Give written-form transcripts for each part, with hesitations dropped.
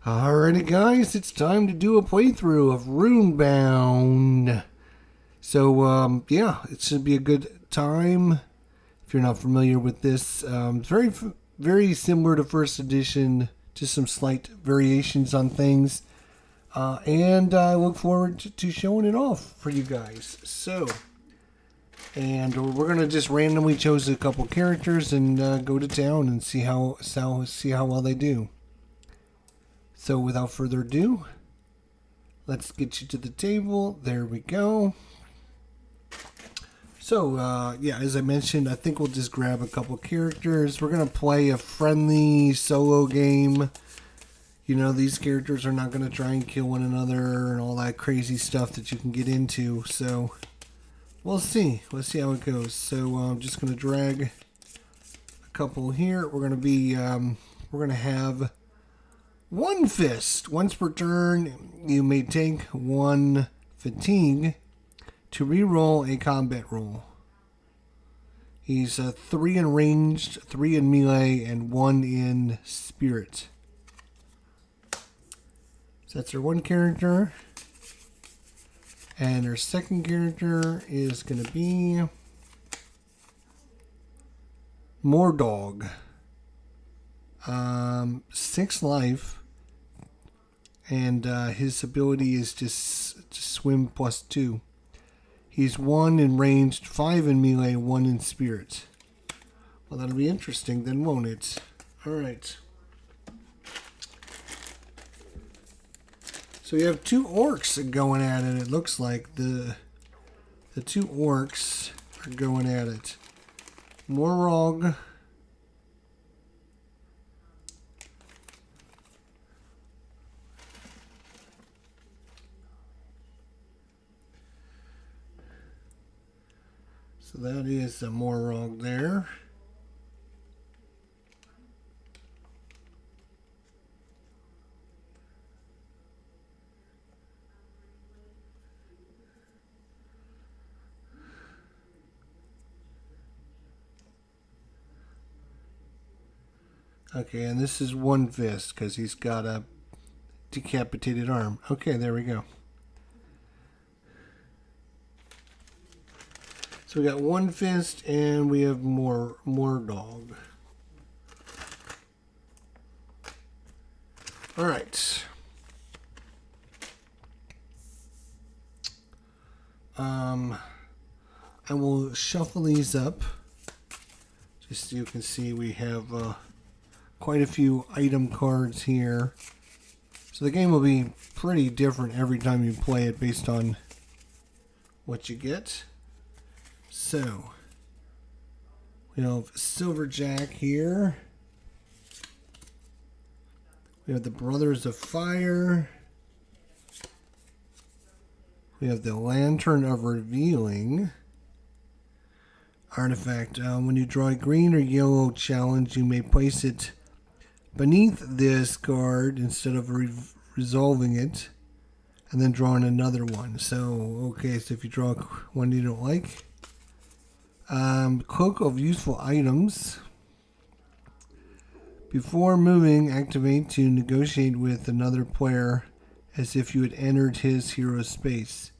Alrighty guys, it's time to do a playthrough of RUNEBOUND. So yeah, it should be a good time. If you're not familiar with this, it's very similar to first edition, just some slight variations on things. And I look forward to showing it off for you guys. And we're gonna just randomly choose a couple characters and go to town and see how well they do. So without further ado, let's get you to the table. There we go. So yeah, as I mentioned, I think we'll just grab a couple characters. We're gonna play a friendly solo game. You know, these characters are not gonna try and kill one another and all that crazy stuff that you can get into. So we'll see. Let's see how it goes. So I'm just gonna drag a couple here. We're gonna have one fist. Once per turn, you may take one fatigue to re-roll a combat roll. He's 3 in ranged, 3 in melee, and 1 in spirit. So that's our one character. And our second character is going to be Mordog. 6 life. And his ability is just swim +2. He's 1 in ranged, 5 in melee, 1 in spirit. Well, that'll be interesting then, won't it? Alright. So we have 2 orcs going at it. It looks like the 2 orcs are going at it. Morog. So that is a Morog there. Okay, and this is one fist because he's got a decapitated arm. Okay, there we go. So we got one fist and we have more dog. All right. I will shuffle these up just so you can see we have quite a few item cards here. So the game will be pretty different every time you play it based on what you get. So, we have Silverjack here. We have the Brothers of Fire. We have the Lantern of Revealing. Artifact. When you draw a green or yellow challenge, you may place it beneath this card instead of resolving it, and then drawing another one. So, okay, so if you draw one you don't like. Cloak of Useful Items. Before moving, activate to negotiate with another player as if you had entered his hero space.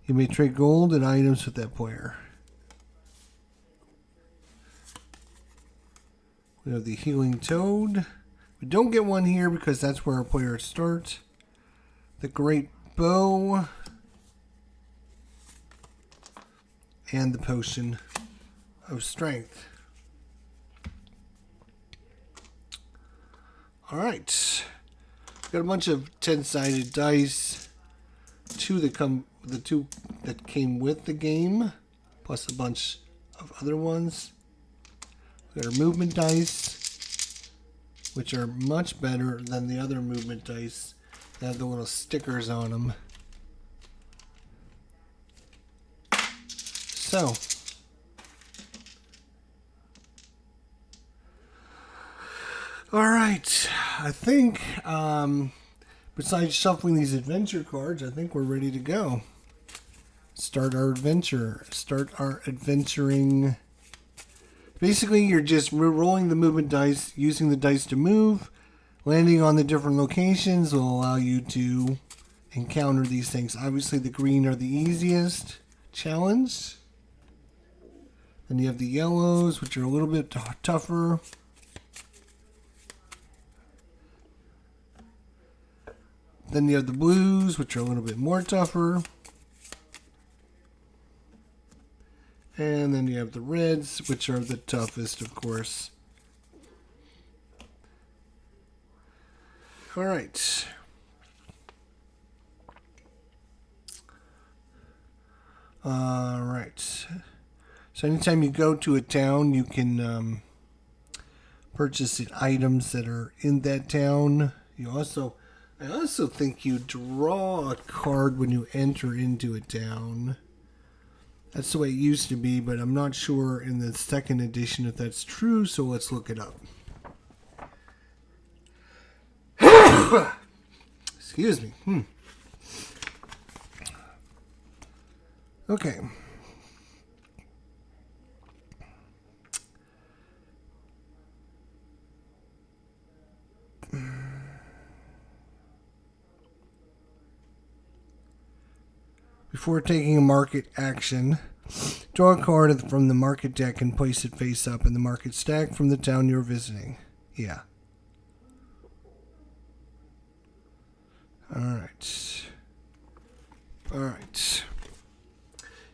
You may trade gold and items with that player. We have the Healing Toad. We don't get one here because that's where our players start. The Great Bow. And the Potion of Strength. Alright. Got a bunch of 10-sided dice. The two that came with the game, plus a bunch of other ones. We got our movement dice, which are much better than the other movement dice. They have the little stickers on them. So, alright, I think, besides shuffling these adventure cards, I think we're ready to go. Start our adventure. Start our adventuring. Basically, you're just rolling the movement dice, using the dice to move, Landing on the different locations will allow you to encounter these things. Obviously, the green are the easiest challenge. Then you have the yellows, which are a little bit tougher. Then you have the blues, which are a little bit more tougher. And then you have the reds, which are the toughest, of course. All right. All right. So anytime you go to a town, you can purchase items that are in that town. I also think you draw a card when you enter into a town. That's the way it used to be, but I'm not sure in the second edition if that's true, so let's look it up. Excuse me. Okay. Before taking a market action, draw a card from the market deck and place it face up in the market stack from the town you're visiting. Yeah. Alright. Alright.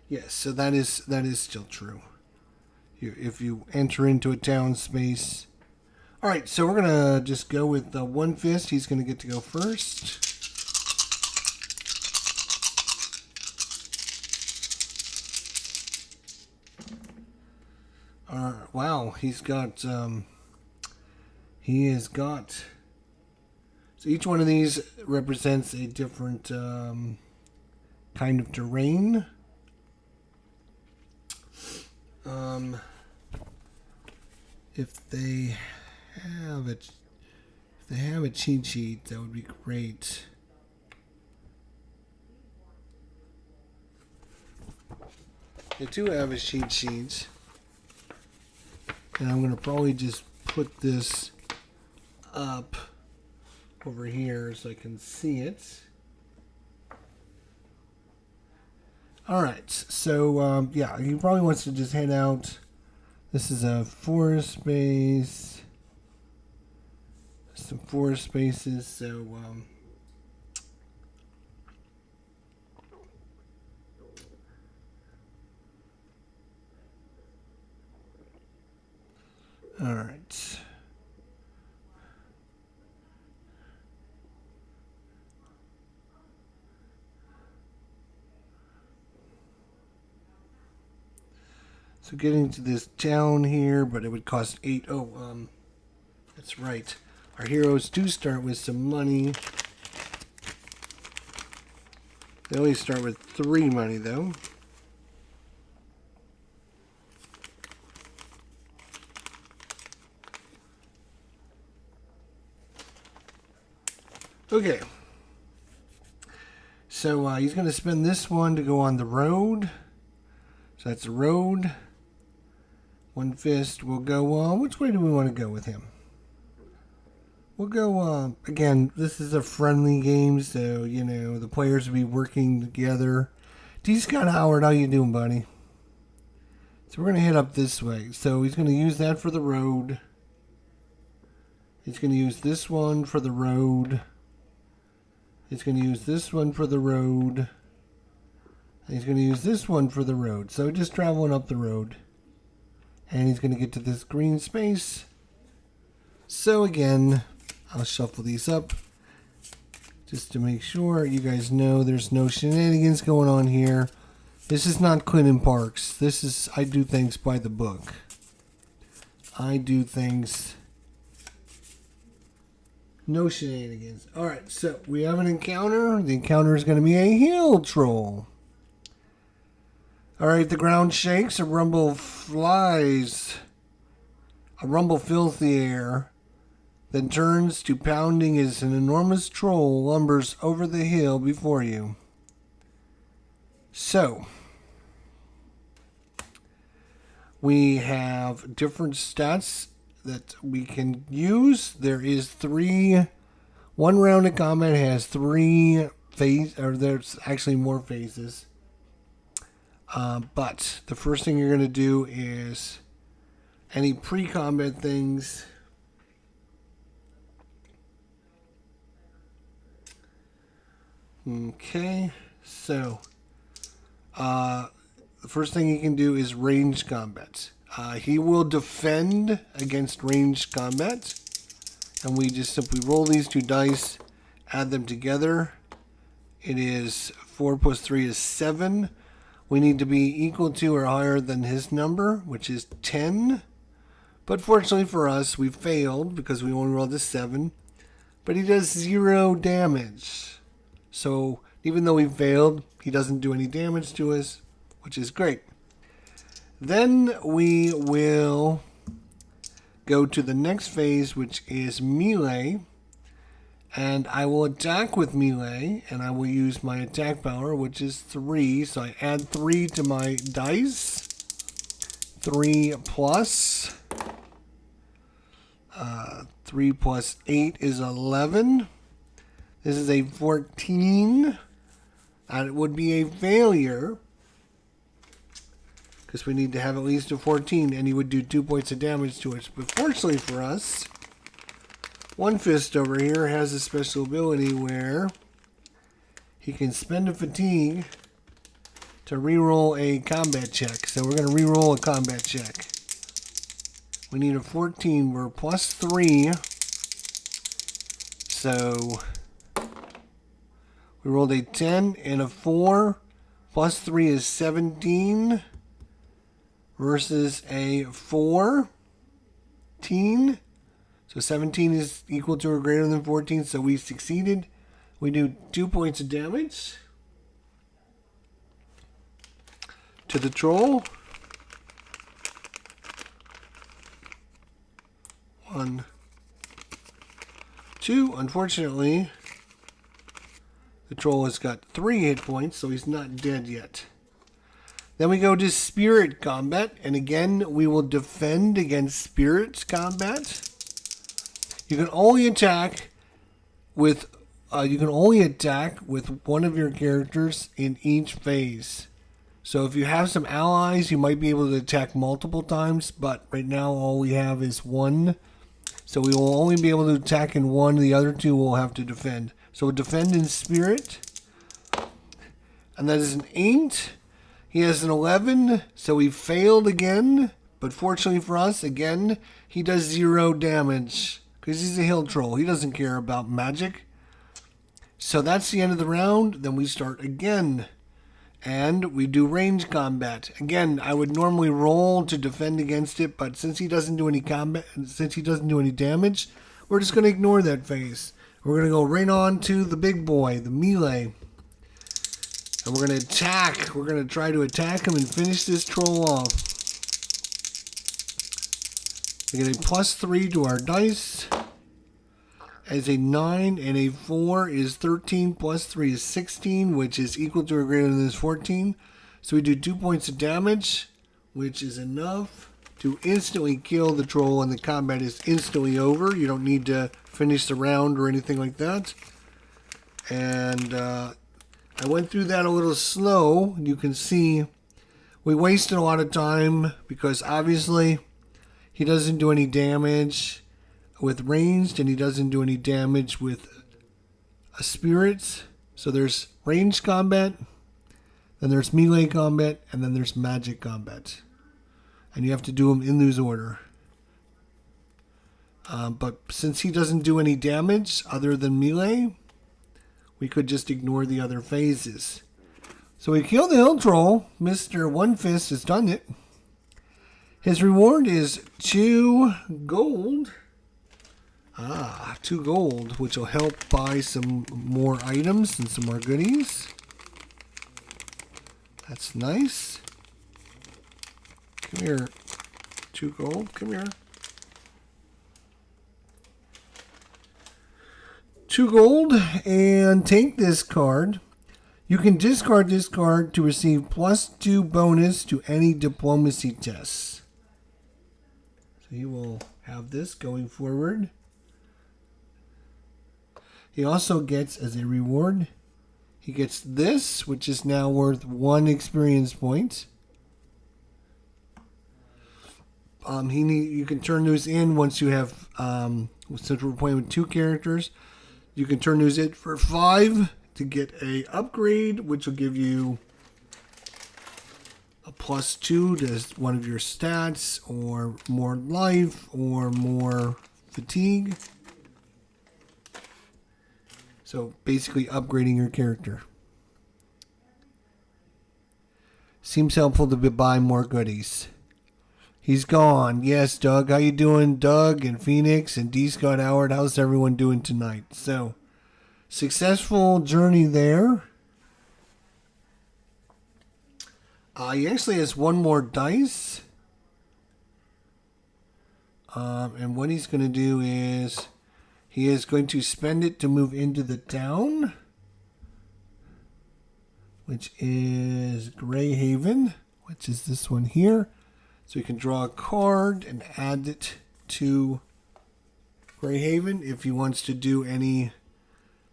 Yes, so that is still true. If you enter into a town space. Alright, so we're going to just go with One Fist. He's going to get to go first. Wow, he's got, he has got, so each one of these represents a different kind of terrain. If they have a cheat sheet, that would be great. They do have a cheat sheet. And I'm going to probably just put this up over here so I can see it. Alright, so yeah, he probably wants to just head out. This is a forest space. Some forest spaces, so all right. So getting to this town here, but it would cost 8. Oh, that's right. Our heroes do start with some money. They only start with 3 money, though. Okay. So he's going to spend this one to go on the road. So that's the road. One Fist will go, which way do we want to go with him? We'll go, again, this is a friendly game, so, you know, the players will be working together. D. Scott Howard, how you doing, buddy? So we're going to head up this way. So he's going to use that for the road. He's going to use this one for the road. He's going to use this one for the road. And he's going to use this one for the road. So just traveling up the road. And he's going to get to this green space. So again, I'll shuffle these up just to make sure you guys know there's no shenanigans going on here. This is not Clinton Parks. This is, I do things by the book. I do things, no shenanigans. Alright, so we have an encounter. The encounter is going to be a hill troll. Alright, the ground shakes, a rumble flies. A rumble fills the air, then turns to pounding as an enormous troll lumbers over the hill before you. So, we have different stats that we can use. There is one round of combat has 3 phases, or there's actually more phases. But the first thing you're going to do is any pre-combat things. Okay, so the first thing he can do is ranged combat. He will defend against ranged combat, and we just simply roll these 2 dice, add them together. It is 4 plus 3 is 7. We need to be equal to or higher than his number, which is 10. But fortunately for us, we failed because we only rolled a 7. But he does 0 damage. So even though we failed, he doesn't do any damage to us, which is great. Then we will go to the next phase, which is melee. And I will attack with melee, and I will use my attack power, which is 3. So I add 3 to my dice. 3 plus 8 is 11. This is a 14. And it would be a failure, because we need to have at least a 14, and he would do 2 points of damage to us. But fortunately for us, One Fist over here has a special ability where he can spend a fatigue to reroll a combat check. So we're going to reroll a combat check. We need a 14. We're plus 3. So we rolled a 10 and a 4. Plus 3 is 17 versus a 14. So 17 is equal to or greater than 14, so we succeeded. We do 2 points of damage to the troll. 1, 2. Unfortunately, the troll has got 3 hit points, so he's not dead yet. Then we go to spirit combat, and again, we will defend against spirits combat. You can only attack with one of your characters in each phase. So if you have some allies, you might be able to attack multiple times, but right now all we have is 1. So we will only be able to attack in 1. The other 2 will have to defend. So we'll defend in spirit, and that is an 8. He has an 11, so he failed again. But fortunately for us, again, he does 0 damage. Because he's a hill troll. He doesn't care about magic. So that's the end of the round. Then we start again. And we do range combat. Again, I would normally roll to defend against it. But since he doesn't do any damage, we're just going to ignore that phase. We're going to go right on to the big boy, the melee. And we're going to attack. We're going to try to attack him and finish this troll off. We get a plus 3 to our dice. As a 9 and a 4 is 13, plus 3 is 16, which is equal to or greater than this 14. So we do 2 points of damage, which is enough to instantly kill the troll, and the combat is instantly over. You don't need to finish the round or anything like that. And I went through that a little slow. You can see we wasted a lot of time because obviously he doesn't do any damage with ranged, and he doesn't do any damage with spirits. So there's ranged combat, then there's melee combat, and then there's magic combat. And you have to do them in this order. But since he doesn't do any damage other than melee, we could just ignore the other phases. So we killed the hill troll. Mr. One Fist has done it. His reward is 2 gold. 2 gold, which will help buy some more items and some more goodies. That's nice. Come here. 2 gold. Come here. 2 gold, and take this card. You can discard this card to receive plus 2 bonus to any diplomacy tests. So he will have this going forward. He also gets, as a reward, he gets this, which is now worth 1 experience point. You can turn those in once you have, since we're playing with 2 characters, you can turn those in for 5 to get a upgrade, which will give you a +2 to one of your stats, or more life, or more fatigue. So basically upgrading your character. Seems helpful to buy more goodies. He's gone. Yes, Doug. How you doing, Doug and Phoenix and D. Scott Howard? How's everyone doing tonight? So, successful journey there. He actually has 1 more dice. And what he's going to do is he is going to spend it to move into the town, which is Greyhaven, which is this one here. So you can draw a card and add it to Greyhaven if he wants to do any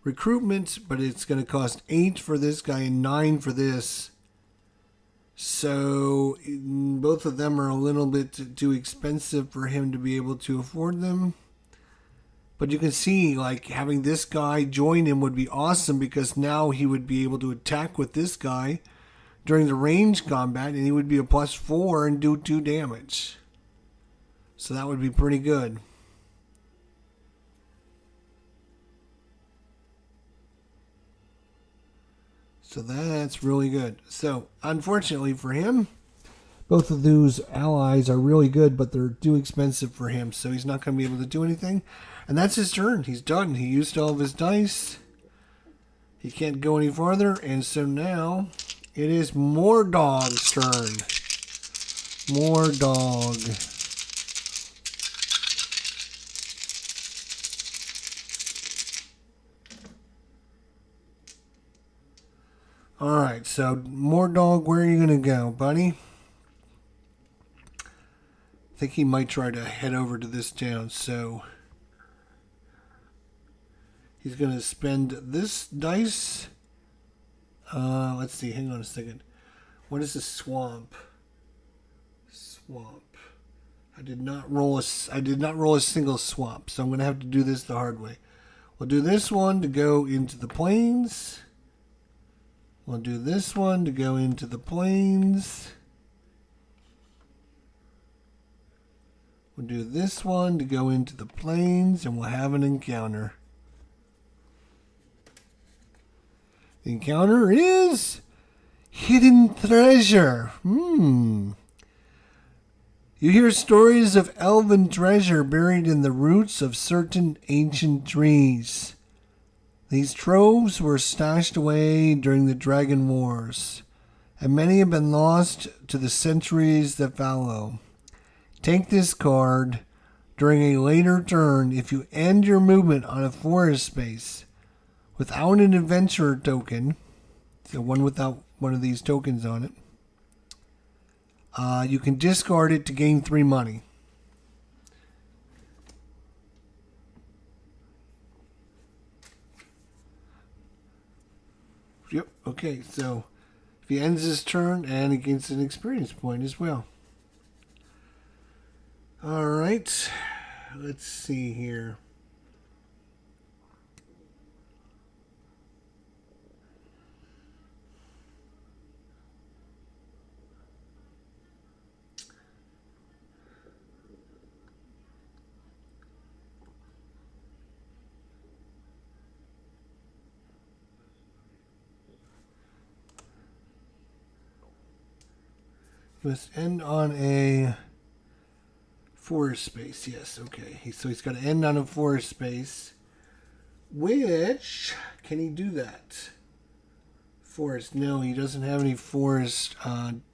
recruitment, but it's going to cost 8 for this guy and 9 for this. So both of them are a little bit too expensive for him to be able to afford them. But you can see, like, having this guy join him would be awesome, because now he would be able to attack with this guy during the range combat, and he would be a +4 and do 2 damage. So that would be pretty good. So that's really good. So unfortunately for him, both of those allies are really good, but they're too expensive for him, so he's not going to be able to do anything. And that's his turn. He's done. He used all of his dice. He can't go any farther, and so now it is Mordog's turn. Mordog. Alright, so Mordog, where are you going to go, buddy? I think he might try to head over to this town, so he's going to spend this dice. Let's see, hang on a second. What is a swamp? Swamp. I did not roll a single swamp, so I'm going to have to do this the hard way. We'll do this one to go into the plains. We'll do this one to go into the plains. We'll do this one to go into the plains, and we'll have an encounter. The encounter is hidden treasure. You hear stories of elven treasure buried in the roots of certain ancient trees. These troves were stashed away during the Dragon Wars, and many have been lost to the centuries that follow. Take this card during a later turn if you end your movement on a forest space without an adventurer token, so one without one of these tokens on it. You can discard it to gain 3 money. Yep, okay, so if he ends his turn, and he gains an experience point as well. Alright, let's see here. You must end on a forest space. Yes, okay. So he's got to end on a forest space. Which, can he do that? Forest. No, he doesn't have any forest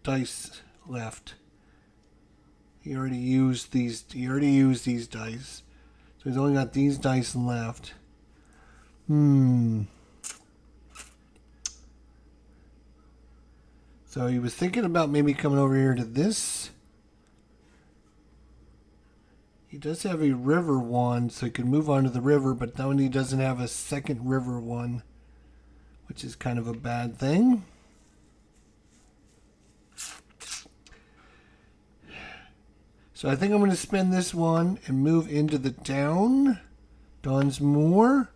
dice left. He already used these. Dice. So he's only got these dice left. So he was thinking about maybe coming over here to this. He does have a river one, so he can move on to the river, but now he doesn't have a second river one, which is kind of a bad thing. So I think I'm going to spend this one and move into the town, Dawn's Moor,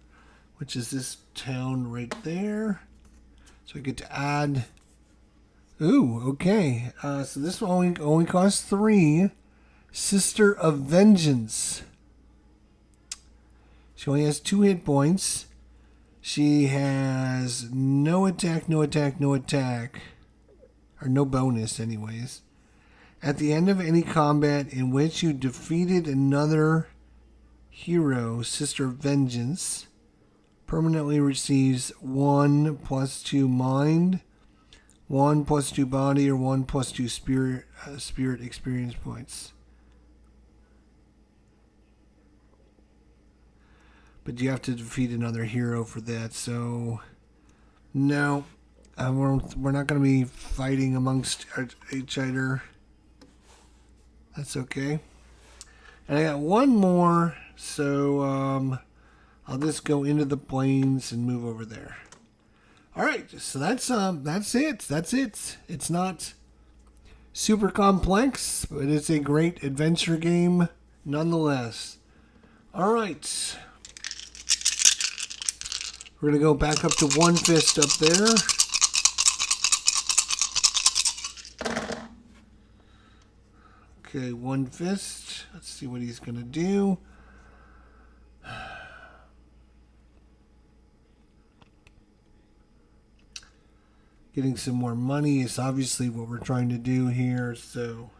which is this town right there. So I get to add. Ooh, okay. So this one only costs 3. Sister of Vengeance. She only has 2 hit points. She has no attack, no attack, no attack. Or no bonus, anyways. At the end of any combat in which you defeated another hero, Sister of Vengeance permanently receives 1 + 2 mind, 1 + 2 body, or 1 + 2 spirit experience points. But you have to defeat another hero for that, so no, we're not going to be fighting amongst each other. That's okay. And I got one more, so I'll just go into the plains and move over there. All right, so that's it. That's it. It's not super complex, but it's a great adventure game nonetheless. All right. We're going to go back up to one fist up there. Okay, one fist. Let's see what he's going to do. Getting some more money is obviously what we're trying to do here, so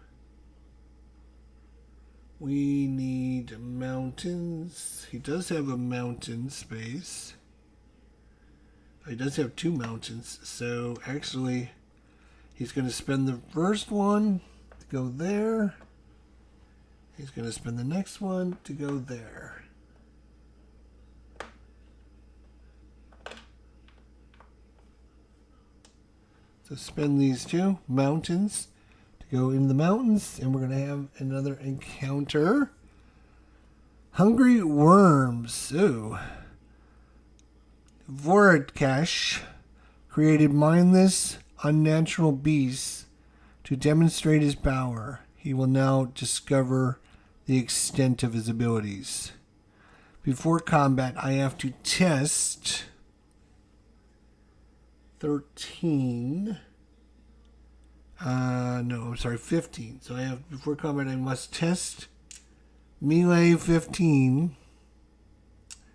we need mountains. He does have a mountain space. He does have 2 mountains, so actually he's going to spend the first one to go there. He's going to spend the next one to go there. So spend these 2 mountains to go in the mountains, and we're going to have another encounter. Hungry worms. Ooh. Voradkash created mindless, unnatural beasts to demonstrate his power. He will now discover the extent of his abilities. Before combat, I have to test 13. 15. So I have, before combat, I must test melee 15,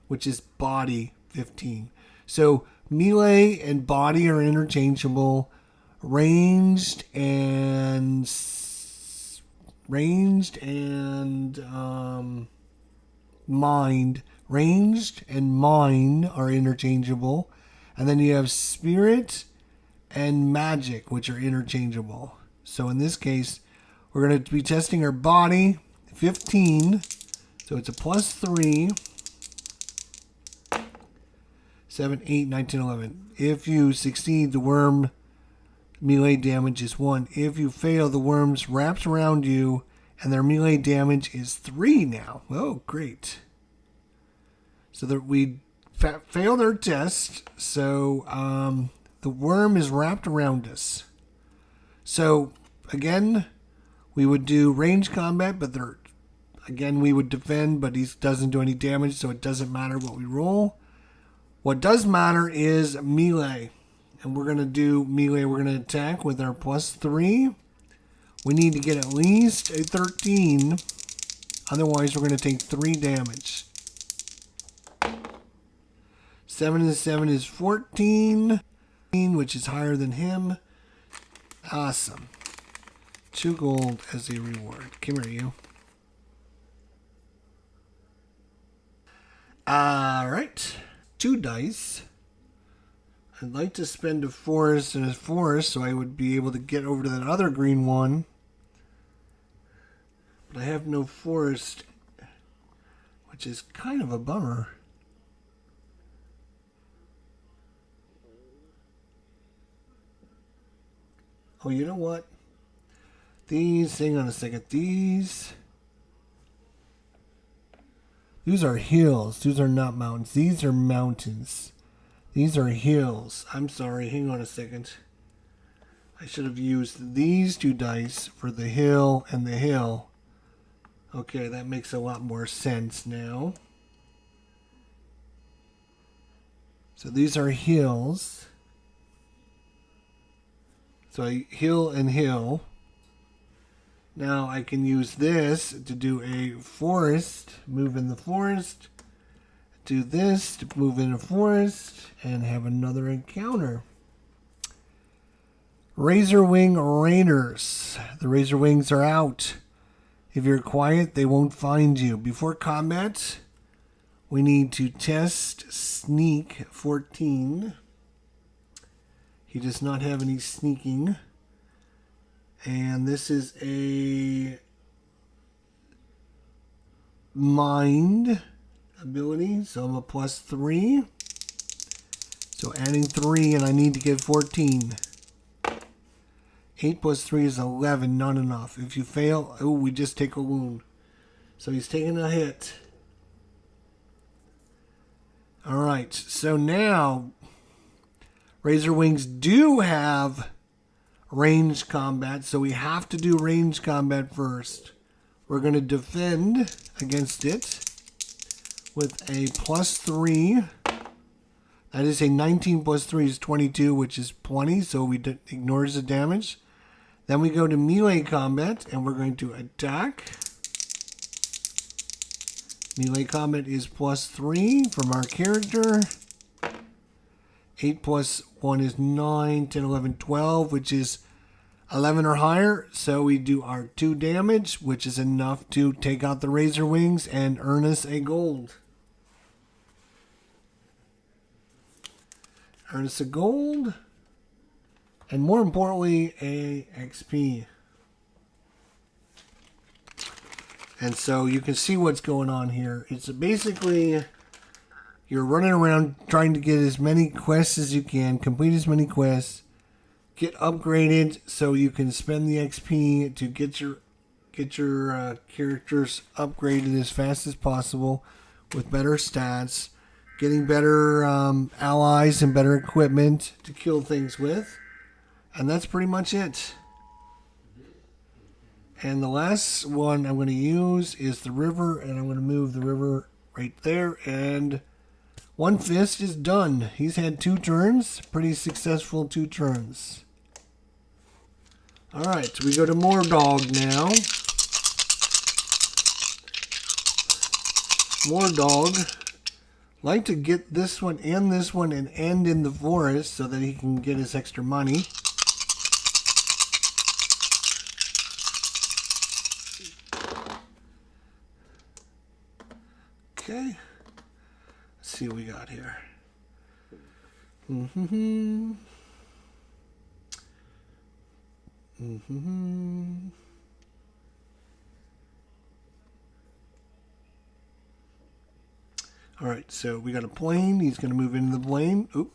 which is body 15. So melee and body are interchangeable. Ranged and mind. Ranged and mine are interchangeable. And then you have spirit and magic, which are interchangeable. So in this case, we're going to be testing our body 15. So it's a +3. 7, 8, 9, 10, 11. If you succeed, the worm melee damage is 1. If you fail, the worms wraps around you, and their melee damage is 3 now. Oh, great. So that we failed our test, so the worm is wrapped around us. So, again, we would do range combat, but again, we would defend, but he doesn't do any damage, so it doesn't matter what we roll. What does matter is melee. And we're going to do melee. We're going to attack with our +3. We need to get at least a 13. Otherwise, we're going to take 3 damage. 7 and 7 is 14, which is higher than him. Awesome. 2 gold as a reward. Come here, you. Alright. 2 dice. I'd like to spend a forest and a forest so I would be able to get over to that other green one. But I have no forest, which is kind of a bummer. Oh, you know what? Hang on a second. These These are hills. These are not mountains. These are mountains. These are hills. I'm sorry. Hang on a second. I should have used these 2 dice for the hill and the hill. Okay, that makes a lot more sense now. So these are hills. So hill and hill. Now I can use this to do a forest, move in the forest. Do this to move in a forest and have another encounter. Razorwing Raiders. The Razor Wings are out. If you're quiet, they won't find you. Before combat, we need to test Sneak 14. He does not have any sneaking. And this is a mind ability. So I'm a +3. So adding 3 and I need to get 14. 8 + 3 is 11, not enough. If you fail, oh, we just take a wound. So he's taking a hit. Alright, so now Razor Wings do have range combat, so we have to do range combat first. We're going to defend against it with a +3. That is a 19 + 3 is 22, which is 20, so we ignores the damage. Then we go to melee combat, and we're going to attack. Melee combat is +3 from our character. 8 + 1 is 9, 10, 11, 12, which is 11 or higher. So we do our 2 damage, which is enough to take out the Razor Wings and earn us a gold. Earn us a gold. And more importantly, a XP. And so you can see what's going on here. It's basically you're running around trying to get as many quests as you can, complete as many quests, get upgraded so you can spend the XP to get your characters upgraded as fast as possible with better stats, getting better allies and better equipment to kill things with. And that's pretty much it. And the last one I'm going to use is the river, and I'm going to move the river right there. And One Fist is done. He's had 2 turns. Pretty successful 2 turns. Alright, we go to Mordog now. Mordog. Like to get this one and end in the forest so that he can get his extra money. Okay. Let's see what we got here. Alright, so we got a plane. He's going to move into the plane. Oop.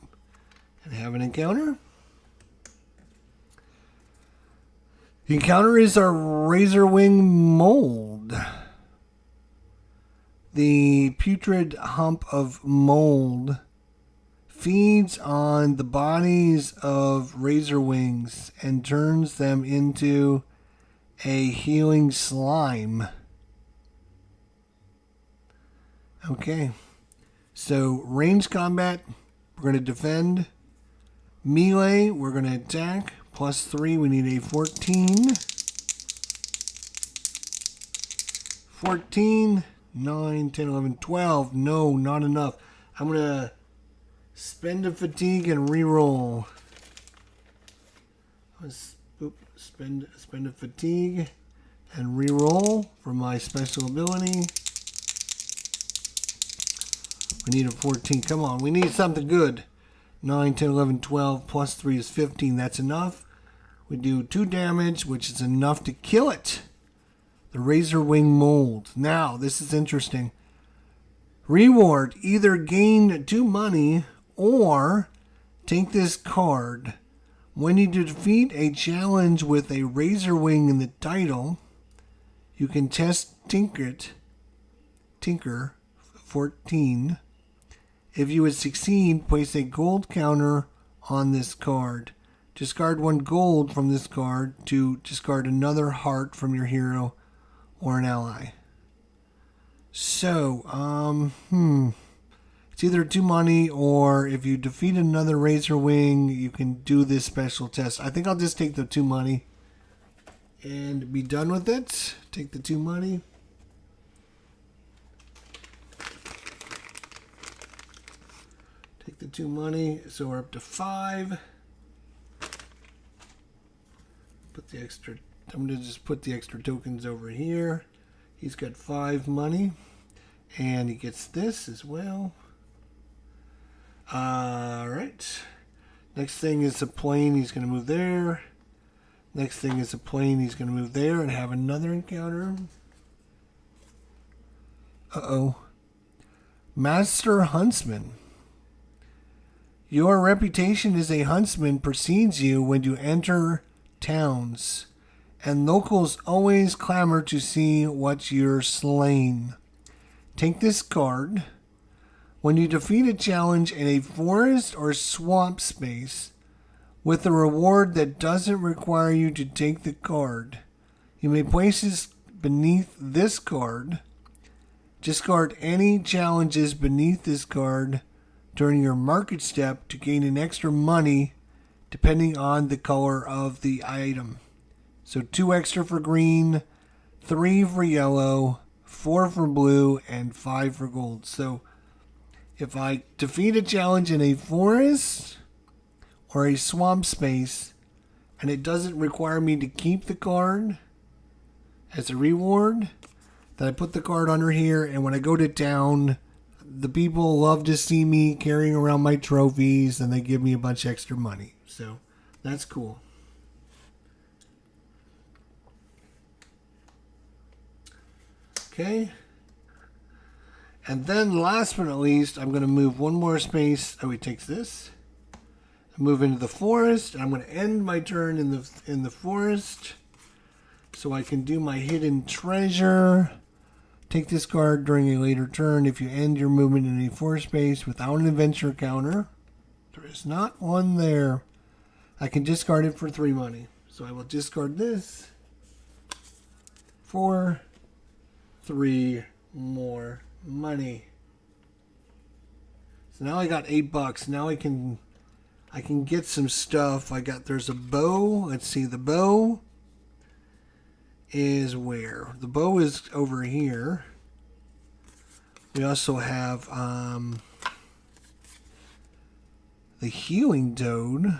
And have an encounter. The encounter is our Razorwing mold. The putrid hump of mold feeds on the bodies of razor wings and turns them into a healing slime. Okay, so range combat, we're going to defend. Melee, we're going to attack. +3, we need a 14. 14. 9, 10, 11, 12. No, not enough. I'm going to spend a fatigue and reroll. Spend a fatigue and reroll for my special ability. We need a 14. Come on, we need something good. 9, 10, 11, 12. +3 is 15. That's enough. We do 2 damage, which is enough to kill it. The Razorwing mold. Now, this is interesting. Reward. Either gain 2 money or take this card. When you defeat a challenge with a Razorwing in the title, you can test Tinker 14. If you would succeed, place a gold counter on this card. Discard 1 gold from this card to discard another heart from your hero or an ally. So, it's either 2 money, or if you defeat another Razor Wing, you can do this special test. I think I'll just take the 2 money and be done with it. Take the 2 money. Take the 2 money, so we're up to 5. Put the extra, I'm going to just put the extra tokens over here. He's got 5 money, and he gets this as well. Alright. Next thing is a plane, he's going to move there. Next thing is a plane, he's going to move there and have another encounter. Uh-oh. Master Huntsman. Your reputation as a huntsman precedes you when you enter towns, and locals always clamor to see what you're slain. Take this card. When you defeat a challenge in a forest or swamp space with a reward that doesn't require you to take the card, you may place it beneath this card. Discard any challenges beneath this card during your market step to gain an extra money depending on the color of the item. So 2 extra for green, 3 for yellow, 4 for blue, and 5 for gold. So if I defeat a challenge in a forest or a swamp space and it doesn't require me to keep the card as a reward, then I put the card under here, and when I go to town, the people love to see me carrying around my trophies, and they give me a bunch extra money. So that's cool. Okay. And then last but not least, I'm going to move 1 more space. Oh, he takes this. Move into the forest. I'm going to end my turn in the forest so I can do my hidden treasure. Take this card during a later turn if you end your movement in a forest space without an adventure counter. There is not one there. I can discard it for 3 money. So I will discard this for 3 more money. So now I got $8. Now I can get some stuff. There's a bow. Let's see, the bow is where? The bow is over here. We also have the healing toad.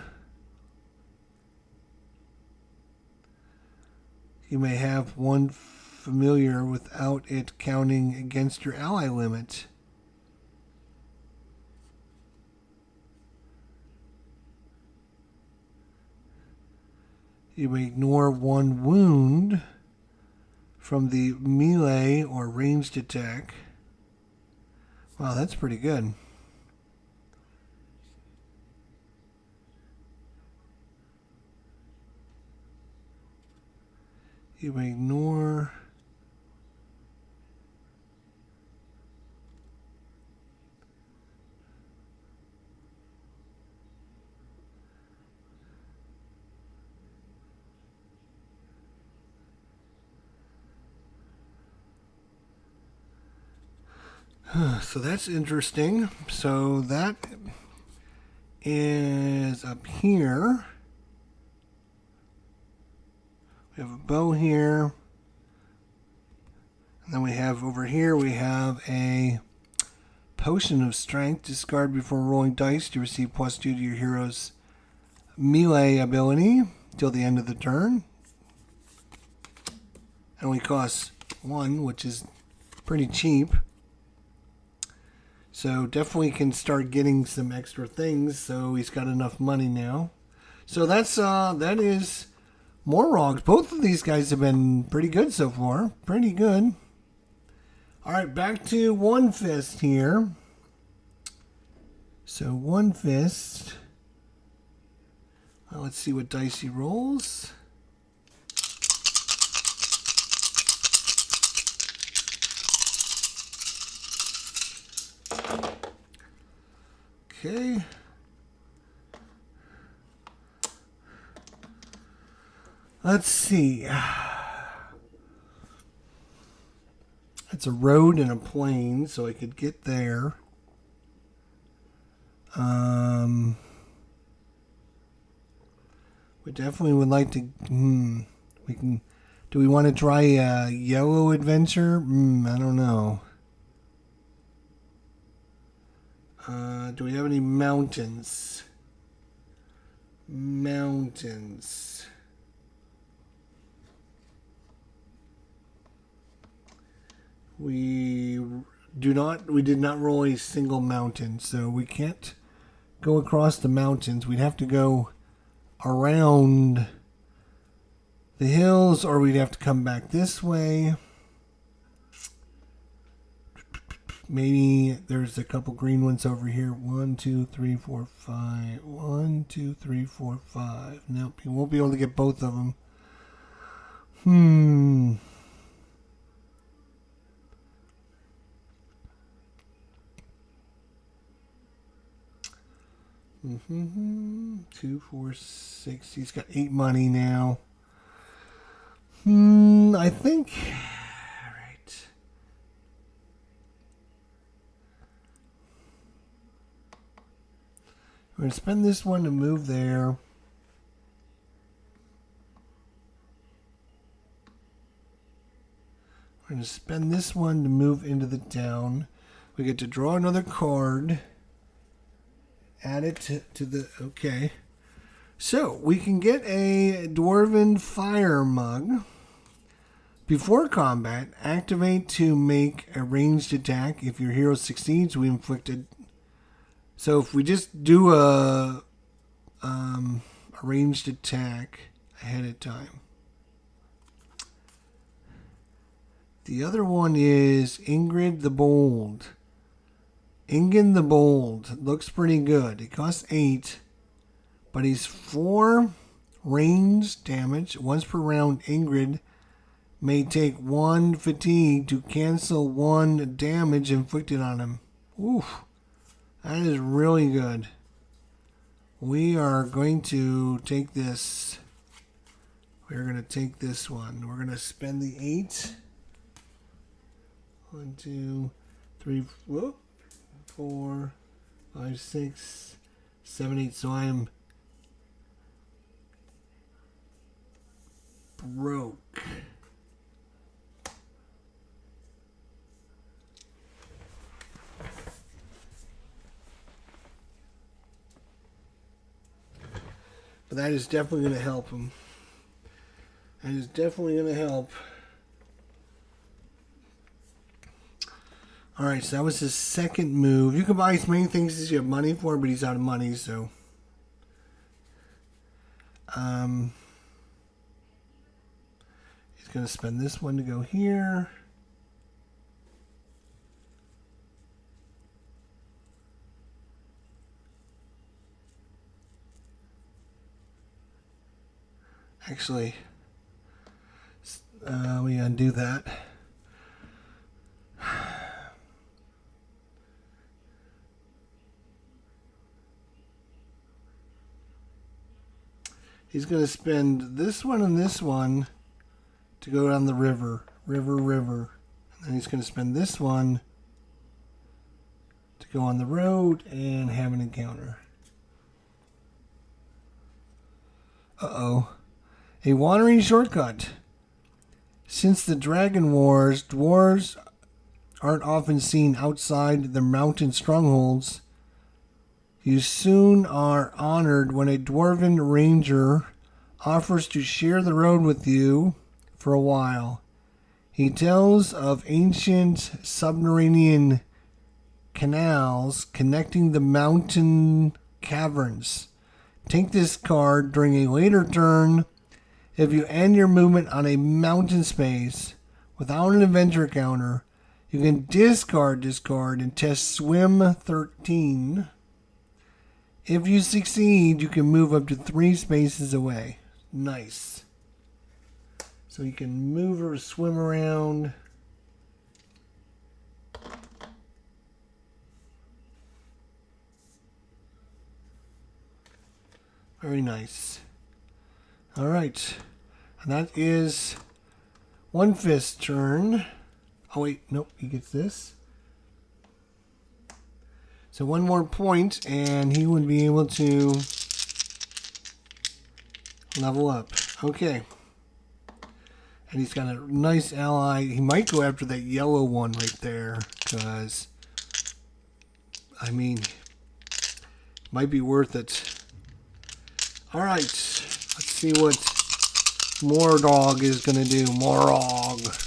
You may have 1 familiar without it counting against your ally limit. You may ignore 1 wound from the melee or ranged attack. Wow, that's pretty good. You may ignore so that's interesting. So that is up here. We have a bow here. And then we have over here, we have a potion of strength. Discard before rolling dice to receive +2 to your hero's melee ability till the end of the turn. It only costs 1, which is pretty cheap. So definitely can start getting some extra things. So he's got enough money now. So that is Morlogs. Both of these guys have been pretty good so far. Pretty good. All right, back to One Fist here. So One Fist. Well, let's see what dice he rolls. Okay. Let's see. It's a road and a plane, so I could get there. We definitely would like to. We can. Do we want to try a yellow adventure? I don't know. Do we have any mountains? Mountains. We did not roll a single mountain, so we can't go across the mountains. We'd have to go around the hills, or we'd have to come back this way. Maybe there's a couple green ones over here. 1, 2, 3, 4, 5. 1, 2, 3, 4, 5. Nope, you won't be able to get both of them. Mm-hmm. 2, 4, 6. He's got 8 money now. I think. All right. We're going to spend this one to move there. We're going to spend this one to move into the town. We get to draw another card. Add it to the... Okay. So, we can get a Dwarven Fire Mug. Before combat, activate to make a ranged attack. If your hero succeeds, we inflict a... So, if we just do a ranged attack ahead of time. The other one is Ingrid the Bold. Ingen the Bold. Looks pretty good. It costs 8. But he's 4 range damage. Once per round, Ingrid may take 1 fatigue to cancel 1 damage inflicted on him. Oof. That is really good. We are going to take this. We're going to take this one. We're going to spend the 8. 1, 2, 3, 4, 5, 6, 7, 8. So I am broke. But that is definitely going to help him. That is definitely going to help. Alright, so that was his second move. You can buy as many things as you have money for, but he's out of money, so... He's going to spend this one to go here. Actually, we undo that. He's going to spend this one and this one to go down the river. River. And then he's going to spend this one to go on the road and have an encounter. Uh-oh. A wandering shortcut. Since the Dragon Wars, dwarves aren't often seen outside their mountain strongholds. You soon are honored when a dwarven ranger offers to share the road with you for a while. He tells of ancient subterranean canals connecting the mountain caverns. Take this card during a later turn. If you end your movement on a mountain space without an adventure counter, you can discard this card and test Swim 13. If you succeed, you can move up to 3 spaces away. Nice. So you can move or swim around. Very nice. All right. And that is One Fist's turn. Oh, wait. Nope. He gets this. So one more point, and he would be able to level up. Okay. And he's got a nice ally. He might go after that yellow one right there, because, I mean, might be worth it. All right. Let's see what Mordog is going to do. Morog.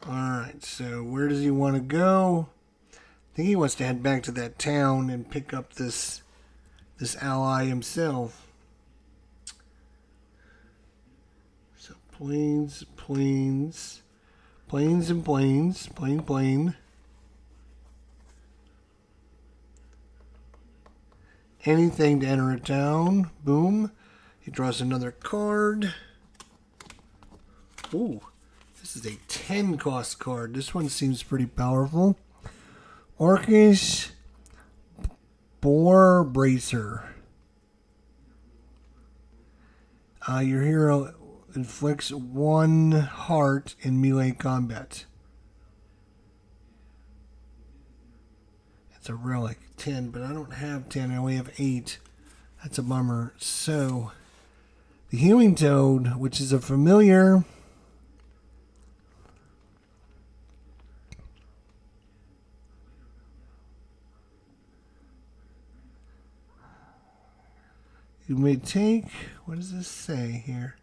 Alright, so where does he want to go? I think he wants to head back to that town and pick up this ally himself. So plains, plains, plains and plains, plain, plain. Anything to enter a town. Boom. He draws another card. Ooh. This is a 10 cost card. This one seems pretty powerful. Orcish Boar Bracer. Your hero inflicts 1 heart in melee combat. It's a relic. 10, but I don't have 10. I only have 8. That's a bummer. So, the Healing Toad, which is a familiar. You may take, what does this say here?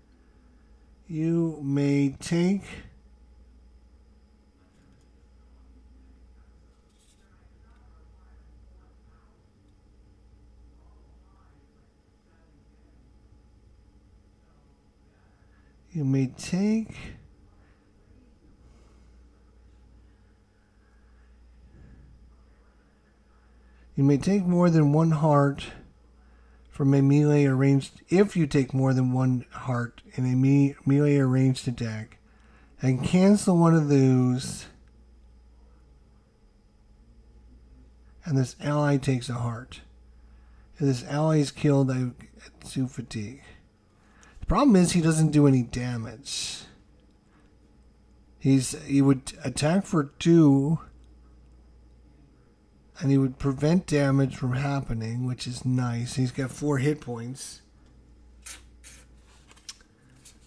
You may take you may take more than 1 heart from a melee or ranged, if you take more than 1 heart in a melee or ranged attack, and cancel one of those, and this ally takes a heart. If this ally is killed, I get 2 fatigue. The problem is he doesn't do any damage. He would attack for 2, and he would prevent damage from happening, which is nice. He's got 4 hit points.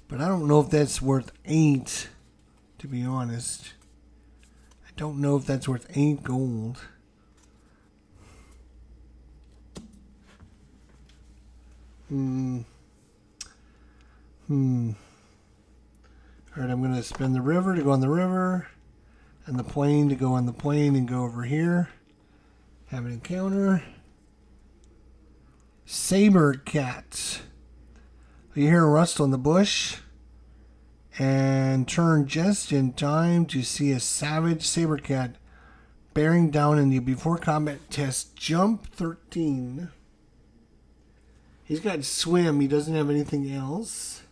But I don't know if that's worth 8, to be honest. I don't know if that's worth 8 gold. Alright, I'm going to spend the river to go on the river, and the plane to go on the plane and go over here. Have an encounter. Saber Cat. You hear a rustle in the bush, and turn just in time to see a savage saber cat bearing down on you before combat test. Jump 13. He's got swim. He doesn't have anything else.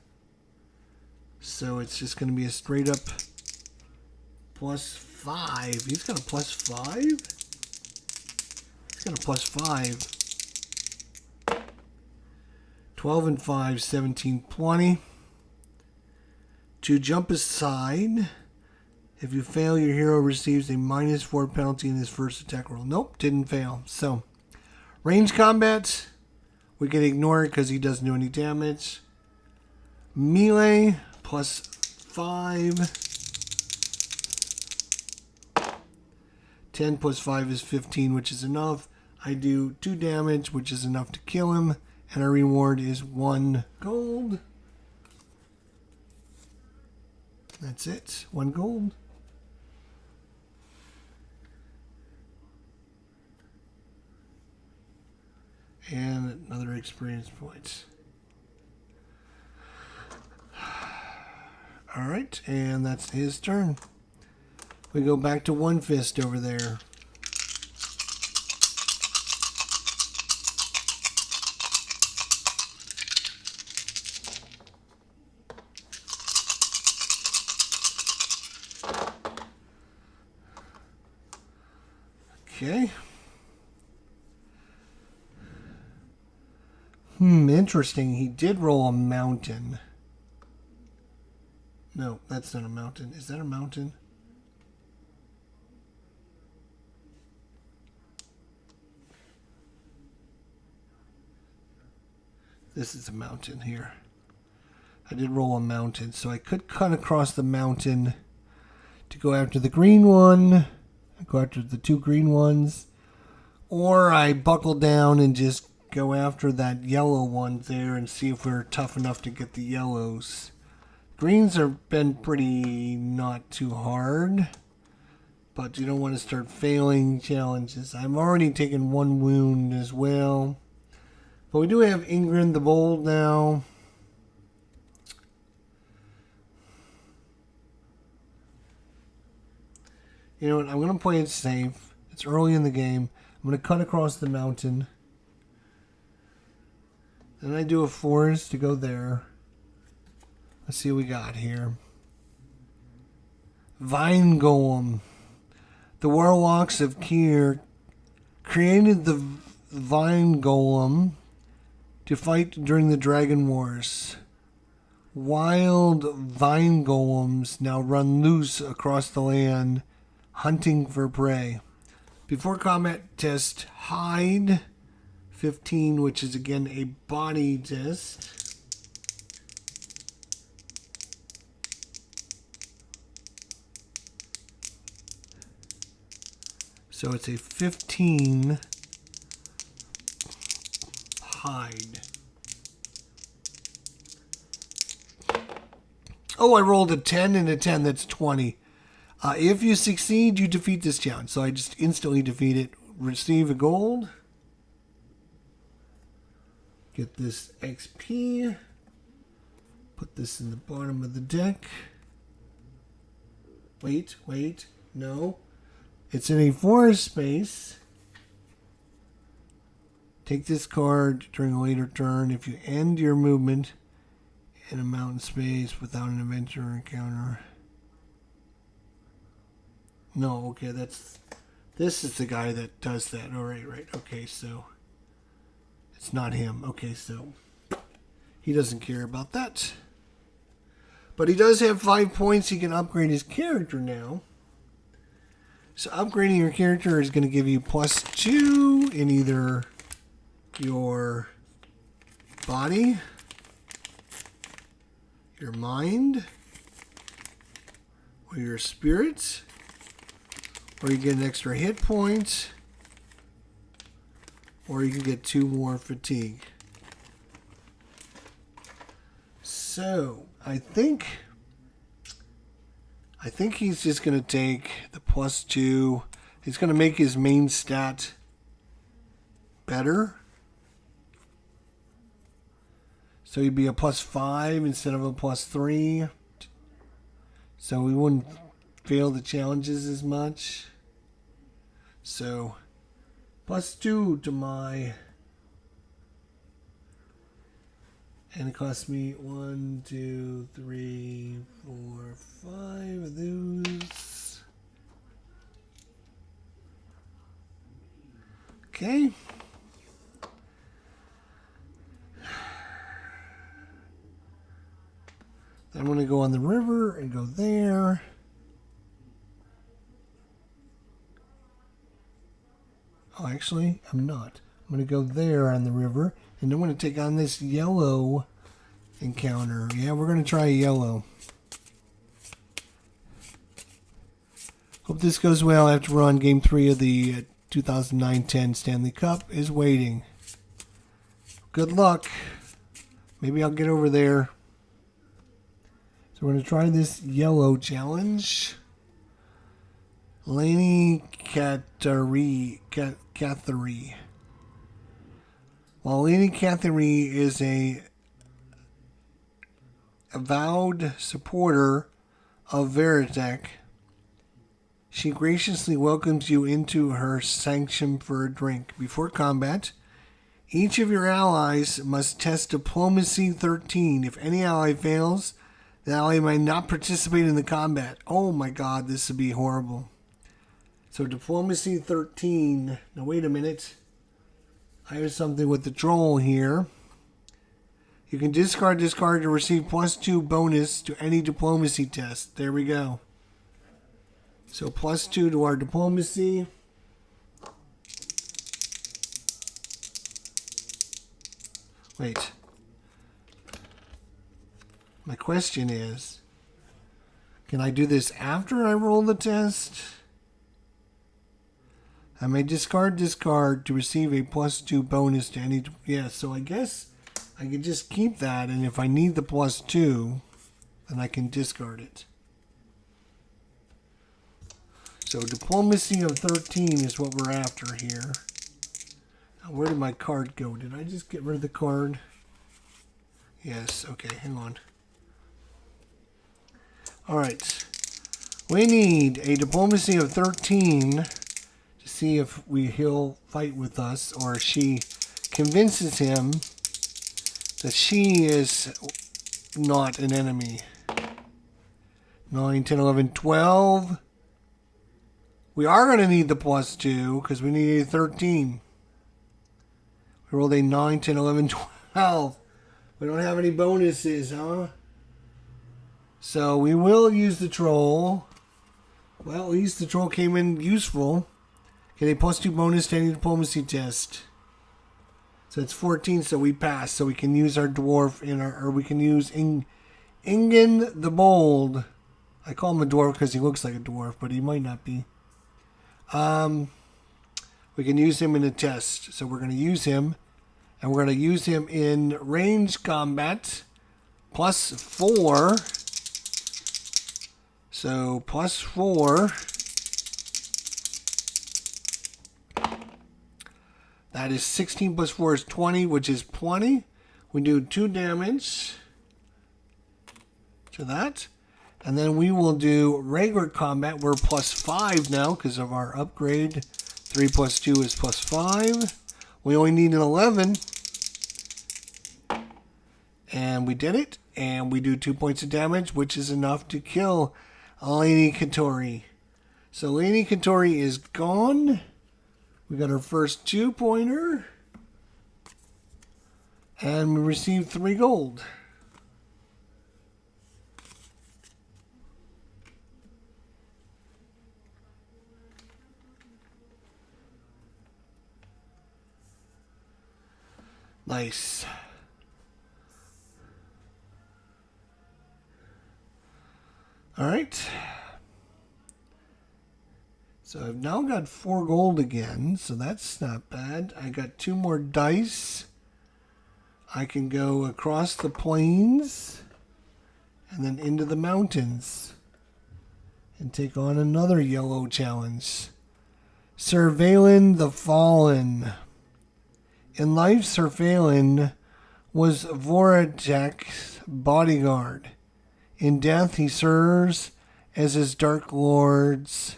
So it's just going to be a straight up +5. He's got a +5? He's got a +5. 12 and 5, 17, 20. To jump aside, if you fail, your hero receives a -4 penalty in his first attack roll. Nope, didn't fail. So, range combat, we can ignore it because he doesn't do any damage. Melee, +5. 10 + 5 is 15, which is enough. I do 2 damage, which is enough to kill him. And our reward is 1 gold. That's it. 1 gold. And another experience point. Alright, and that's his turn. We go back to One Fist over there. Okay. Interesting. He did roll a mountain. No, that's not a mountain. Is that a mountain? This is a mountain here. I did roll a mountain, so I could cut across the mountain to go after the green one. Go after the 2 green ones. Or I buckle down and just go after that yellow one there and see if we're tough enough to get the yellows. Greens have been pretty not too hard, but you don't want to start failing challenges. I've already taken 1 wound as well. But we do have Ingrid the Bold now. You know what? I'm going to play it safe. It's early in the game. I'm going to cut across the mountain. Then I do a forest to go there. Let's see what we got here. Vine Golem. The Warlocks of Kier created the Vine Golem to fight during the Dragon Wars. Wild Vine Golems now run loose across the land, hunting for prey. Before combat test, hide 15, which is again a body test. So it's a 15 hide. Oh, I rolled a 10 and a 10. That's 20. If you succeed, you defeat this challenge. So I just instantly defeat it. Receive a gold. Get this XP. Put this in the bottom of the deck. Wait. No. It's in a forest space. Take this card during a later turn. If you end your movement in a mountain space without an adventure encounter. No, okay, this is the guy that does that. All right. Okay, so it's not him. Okay, so he doesn't care about that. But he does have 5 points. He can upgrade his character now. So upgrading your character is going to give you +2 in either your body, your mind, or your spirit, or you get an extra hit point, or you can get 2 more fatigue. So I think he's just going to take the +2. He's going to make his main stat better. So he'd be a +5 instead of a +3. So we wouldn't fail the challenges as much. So +2 to my... And it cost me 1, 2, 3, 4, 5 of those. Okay. Then I'm going to go on the river and go there. Oh, actually, I'm not. I'm going to go there on the river. And I'm going to take on this yellow encounter. Yeah, we're going to try a yellow. Hope this goes well after we're on Game 3 of the 2009-10 Stanley Cup is waiting. Good luck. Maybe I'll get over there. So we're going to try this yellow challenge. Laney Catherine. While Lady Catherine is a avowed supporter of Veritech, she graciously welcomes you into her sanctum for a drink. Before combat, each of your allies must test Diplomacy 13. If any ally fails, the ally might not participate in the combat. Oh my god, this would be horrible. So diplomacy 13. Now wait a minute. I have something with the troll here. You can discard to receive +2 bonus to any diplomacy test. There we go. So +2 to our diplomacy. Wait. My question is, can I do this after I roll the test? I may discard to receive a +2 bonus to any... Yeah, so I guess I can just keep that, and if I need the +2, then I can discard it. So diplomacy of 13 is what we're after here. Now, where did my card go? Did I just get rid of the card? Yes, okay, hang on. Alright. We need a diplomacy of 13 to see if he'll fight with us, or she convinces him that she is not an enemy. 9, 10, 11, 12. We are going to need the +2 because we need a 13. We rolled a 9, 10, 11, 12. We don't have any bonuses, huh? So we will use the troll. Well, at least the troll came in useful. Get a +2 bonus to any diplomacy test. So it's 14, so we pass. So we can use our dwarf in our, or we can use Ingen the Bold. I call him a dwarf because he looks like a dwarf, but he might not be. We can use him in a test. So we're going to use him. And we're going to use him in range combat. +4. So +4. That is 16 + 4 is 20, which is 20. We do 2 damage to that. And then we will do regular combat. We're +5 now because of our upgrade. 3 + 2 is +5. We only need an 11. And we did it. And we do 2 points of damage, which is enough to kill Lady Katori. So Lady Katori is gone. We got our first 2-pointer. And we received 3 gold. Nice. All right. So I've now got 4 gold again, so that's not bad. I got 2 more dice. I can go across the plains and then into the mountains and take on another yellow challenge. Sir Valen the Fallen. In life, Sir Valen was Vorajak's bodyguard. In death, he serves as his Dark Lord's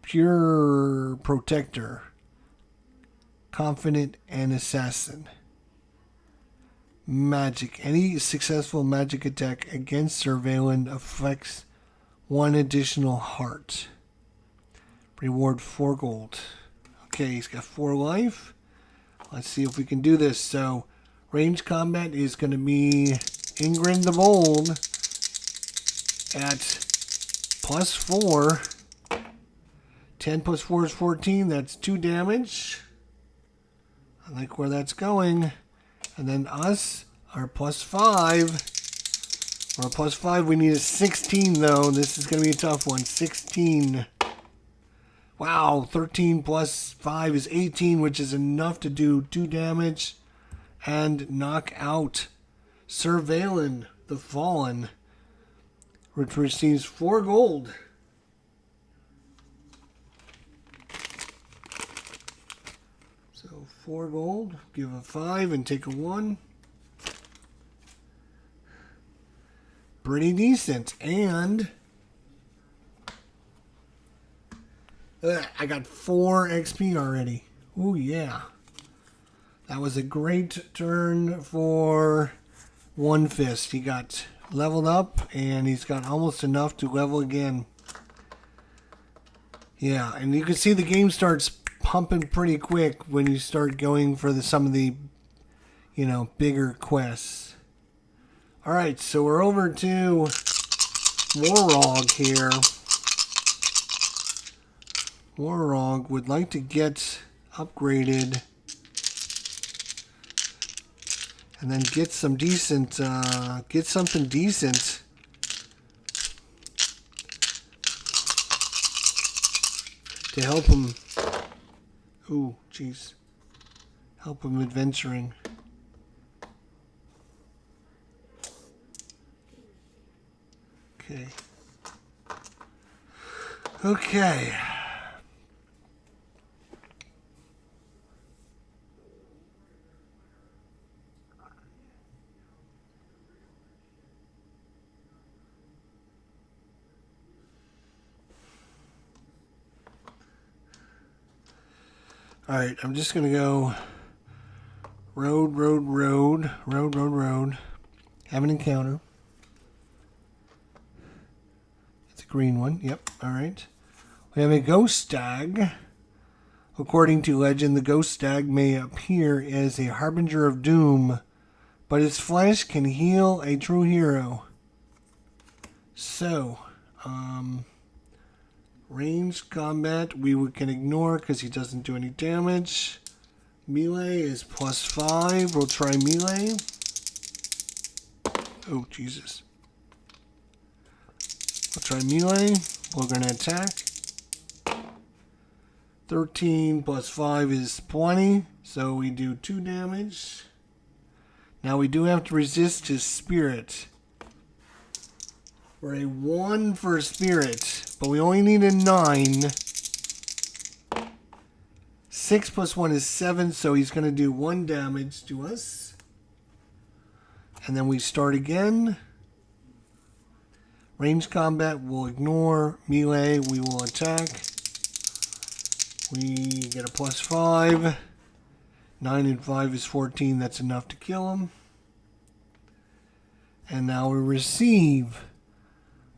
pure protector, confident, and assassin. Magic. Any successful magic attack against Sir Valen affects 1 additional heart. Reward 4 gold. Okay, he's got 4 life. Let's see if we can do this. So, range combat is going to be Ingrid the Bold at +4. 10 + 4 is 14. That's 2 damage. I like where that's going. And then us are +5. Or +5, we need a 16 though. This is going to be a tough one. 16. Wow, 13 + 5 is 18, which is enough to do 2 damage and knock out Sir Valen the Fallen, which receives 4 gold. So 4 gold, give a 5 and take a 1. Pretty decent. And I got 4 XP already. Oh yeah. That was a great turn for One Fist. He got leveled up and he's got almost enough to level again. Yeah, and you can see the game starts pumping pretty quick when you start going for some of the, bigger quests. All right, so we're over to Morog here. Morog would like to get upgraded and then get some decent, get something decent. To help him. Ooh, jeez. Help him adventuring. Okay. Okay. All right, I'm just going to go road. Have an encounter. It's a green one. Yep, all right. We have a ghost stag. According to legend, the ghost stag may appear as a harbinger of doom, but its flesh can heal a true hero. So, ranged combat we can ignore because he doesn't do any damage. Melee is +5. We'll try melee. Oh, Jesus. We'll try melee. We're going to attack. 13 +5 is 20, so we do 2 damage. Now we do have to resist his spirit. We're a 1 for spirit, but we only need a 9. 6 + 1 is 7, so he's going to do 1 damage to us. And then we start again. Ranged combat we'll ignore. Melee we will attack. We get a +5. 9 and 5 is 14. That's enough to kill him. And now we receive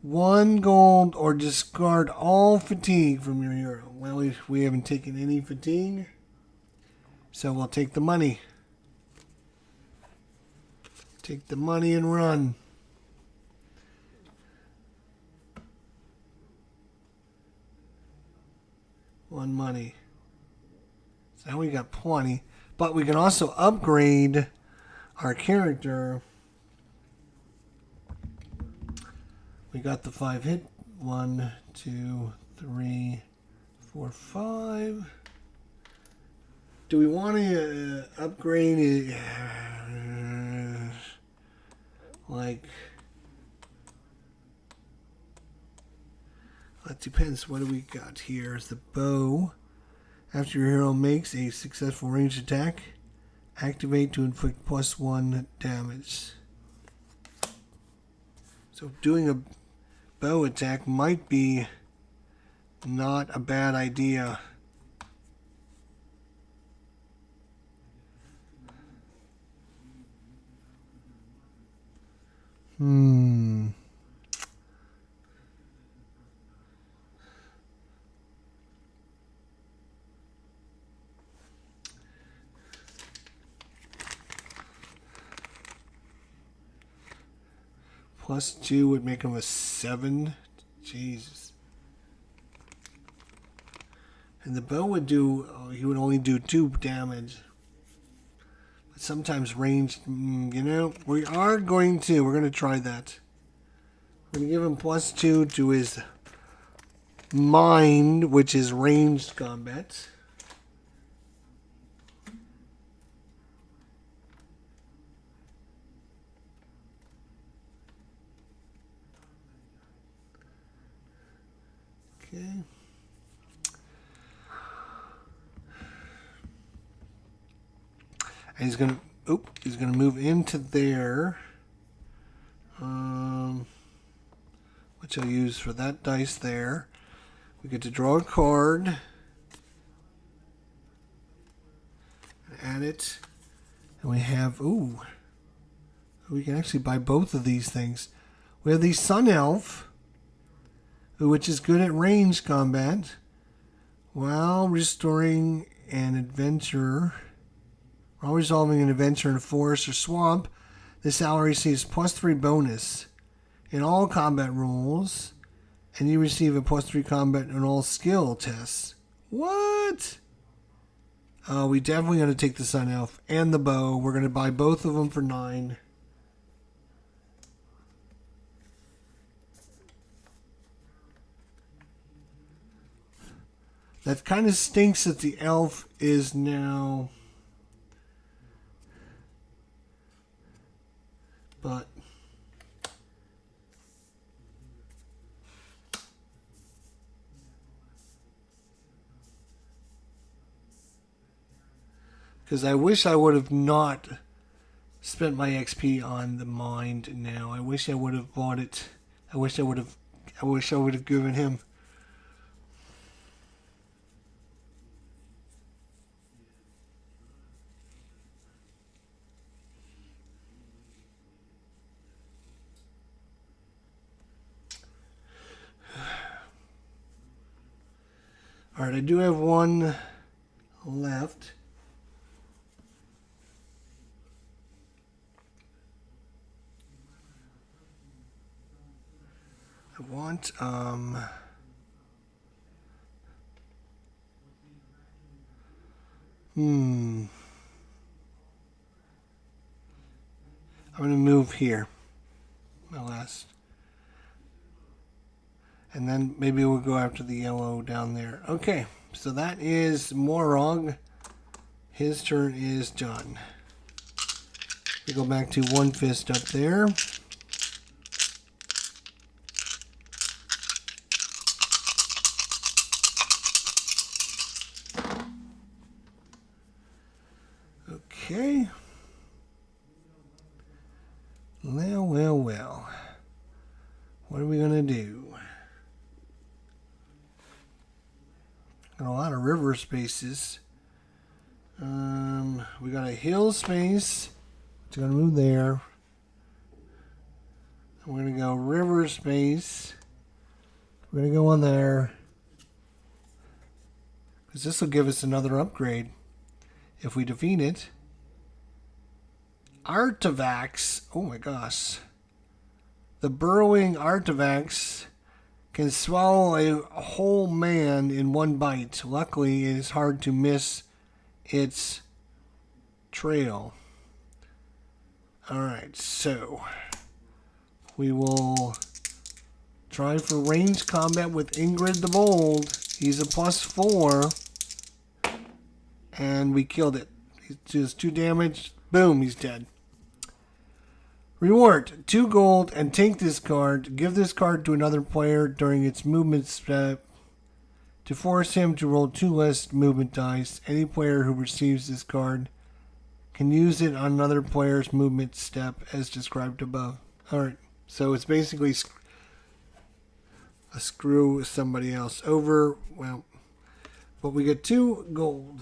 1 gold or discard all fatigue from your hero. Well, we haven't taken any fatigue, so we'll take the money. Take the money and run. One money. So now we got plenty. But we can also upgrade our character. We got the 5 hit. 1, 2, 3, 4, 5. Do we want to upgrade it? Like, that depends. What do we got here? Is the bow. After your hero makes a successful ranged attack, activate to inflict +1 damage. So doing a bow attack might be not a bad idea. +2 would make him a 7. Jesus. And the bow would do, he would only do 2 damage. But sometimes ranged, we're going to try that. We're going to give him +2 to his mind, which is ranged combat. Okay. And he's gonna move into there. Which I'll use for that dice there. We get to draw a card. Add it. And we have, we can actually buy both of these things. We have the Sun Elf, which is good at ranged combat. While restoring an adventure, while resolving an adventure in a forest or swamp, this ally receives +3 bonus in all combat rolls, and you receive a +3 combat in all skill tests. What? We definitely going to take the Sun Elf and the bow. We're going to buy both of them for 9. That kind of stinks that the elf is now... But... Because I wish I would have not spent my XP on the mind now. I wish I would have bought it. I wish I would have given him... Alright, I do have one left. I want, I'm going to move here. My last. And then maybe we'll go after the yellow down there. Okay, so that is Morog. His turn is done. We go back to one fist up there. Okay. Well. What are we going to do? Got a lot of river spaces. We got a hill space. It's going to move there. We're going to go river space. We're going to go on there. Because this will give us another upgrade if we defeat it. Artifacts. Oh my gosh. The burrowing artifacts can swallow a whole man in one bite. Luckily, it is hard to miss its trail. Alright, so we will try for ranged combat with Ingrid the Bold. He's a +4. And we killed it. He's just 2 damage. Boom, he's dead. Reward, 2 gold, and take this card. Give this card to another player during its movement step to force him to roll 2 less movement dice. Any player who receives this card can use it on another player's movement step as described above. Alright, so it's basically a screw somebody else over. Well, but we get 2 gold.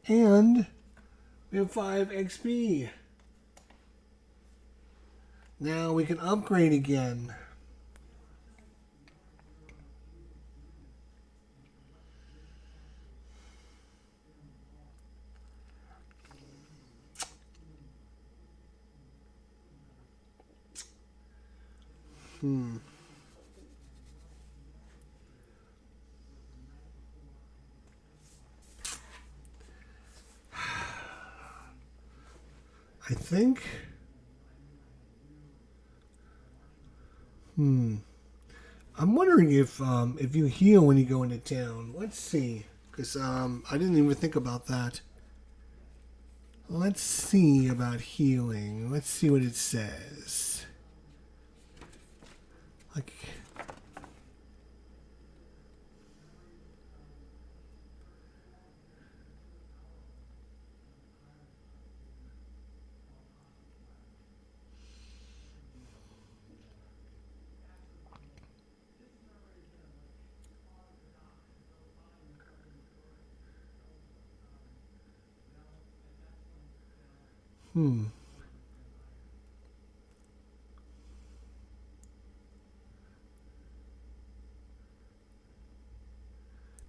And we have 5 XP. Now we can upgrade again. I think. I'm wondering if you heal when you go into town. Let's see, because I didn't even think about that. Let's see about healing. Let's see what it says. Like.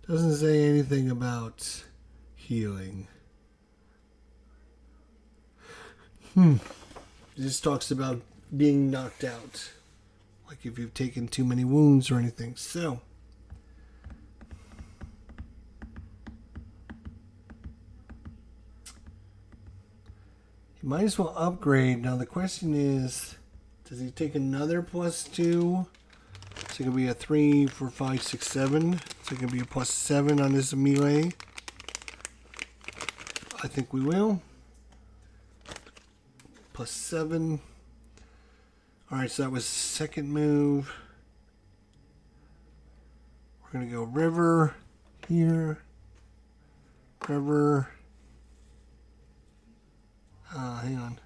Doesn't say anything about healing. It just talks about being knocked out. Like if you've taken too many wounds or anything. So, you might as well upgrade. Now the question is, does he take another +2? So it could be a 3, 4, 5, 6, 7. So it could be a +7 on his melee. I think we will. +7. Alright, so that was second move. We're going to go river here. River. Hang on.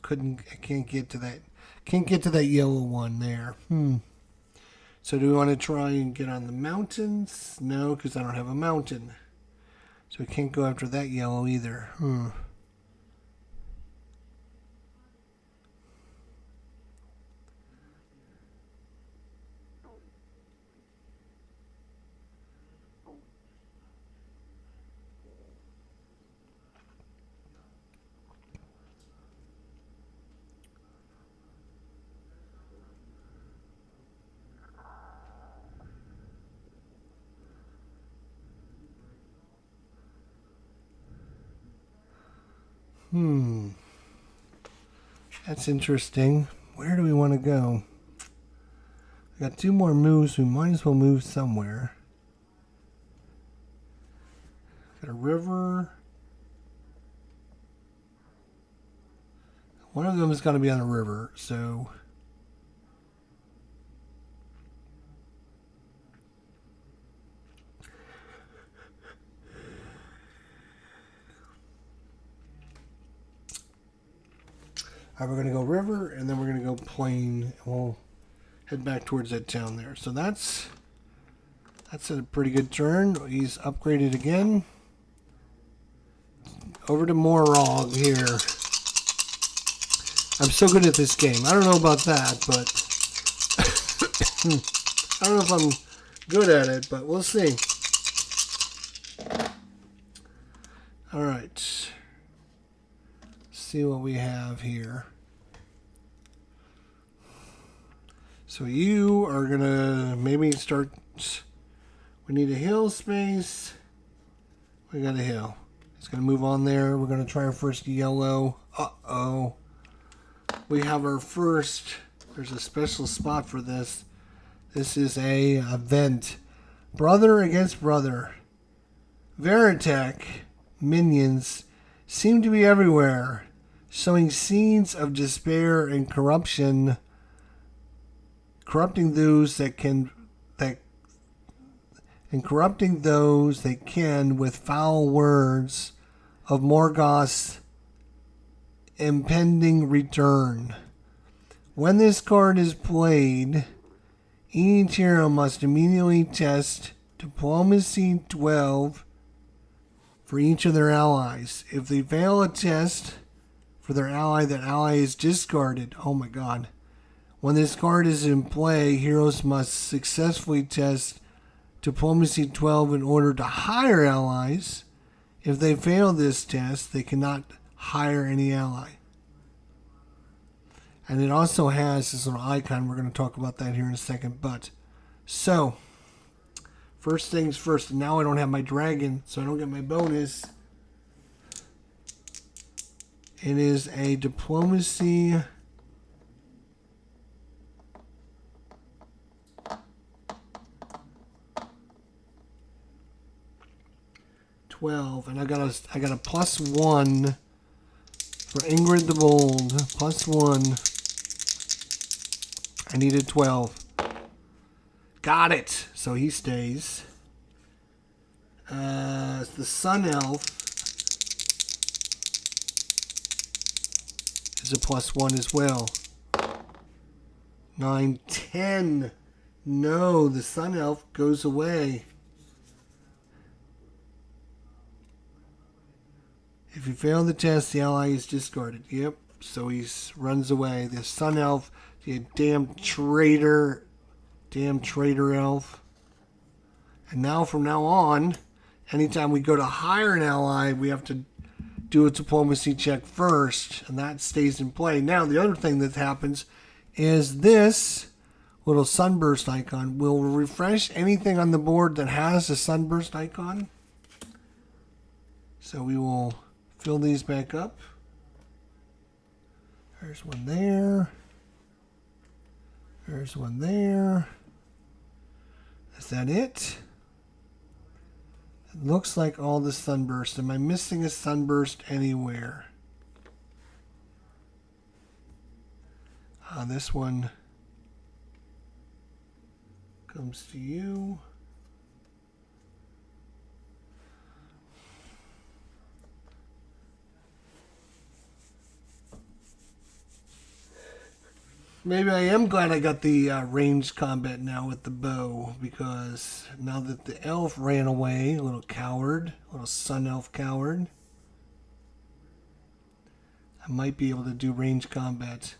I can't get to that. Can't get to that yellow one there. So do we want to try and get on the mountains? No, because I don't have a mountain. So we can't go after that yellow either. That's interesting. Where do we want to go? I got 2 more moves. We might as well move somewhere. Got a river. One of them is going to be on a river, so... Alright, we're going to go river, and then we're going to go plain, and we'll head back towards that town there. So that's a pretty good turn. He's upgraded again. Over to Morog here. I'm so good at this game. I don't know about that, but... I don't know if I'm good at it, but we'll see. Alright. See what we have here. So you are gonna maybe start. We need a hill space. We got a hill. It's gonna move on there. We're gonna try our first yellow. We have our first. There's a special spot for this. This is a event. Brother against brother. Veritech minions seem to be everywhere, sowing seeds of despair and corruption, corrupting those that can with foul words of Morgoth's impending return. When this card is played, each hero must immediately test Diplomacy 12 for each of their allies. If they fail a test for their ally, that ally is discarded. Oh my god. When this card is in play, heroes must successfully test Diplomacy 12 in order to hire allies. If they fail this test, they cannot hire any ally. And it also has this little icon. We're going to talk about that here in a second. But, so, first things first. Now I don't have my dragon, so I don't get my bonus. It is a Diplomacy 12, and I got a +1 for Ingrid the Bold. +1. I needed 12. Got it. So he stays. The Sun Elf is a +1 as well. 9, 10. No, the Sun Elf goes away. If you fail the test, the ally is discarded. Yep. So he runs away. The Sun Elf, the damn traitor. Damn traitor elf. And now, from now on, anytime we go to hire an ally, we have to do a diplomacy check first. And that stays in play. Now, the other thing that happens is this little sunburst icon will refresh anything on the board that has a sunburst icon. So we will fill these back up. There's one there. There's one there. Is that it? It looks like all the sunburst. Am I missing a sunburst anywhere? This one comes to you. Maybe I am glad I got the ranged combat now with the bow, because now that the elf ran away, a little coward, a little sun elf coward, I might be able to do ranged combat.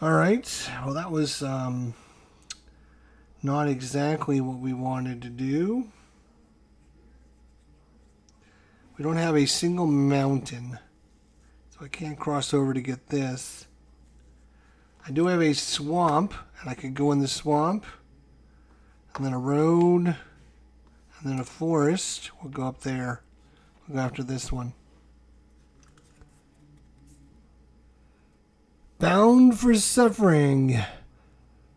Alright, well that was not exactly what we wanted to do. We don't have a single mountain. So I can't cross over to get this. I do have a swamp, and I could go in the swamp, and then a road, and then a forest. We'll go up there. We'll go after this one. Bound for suffering.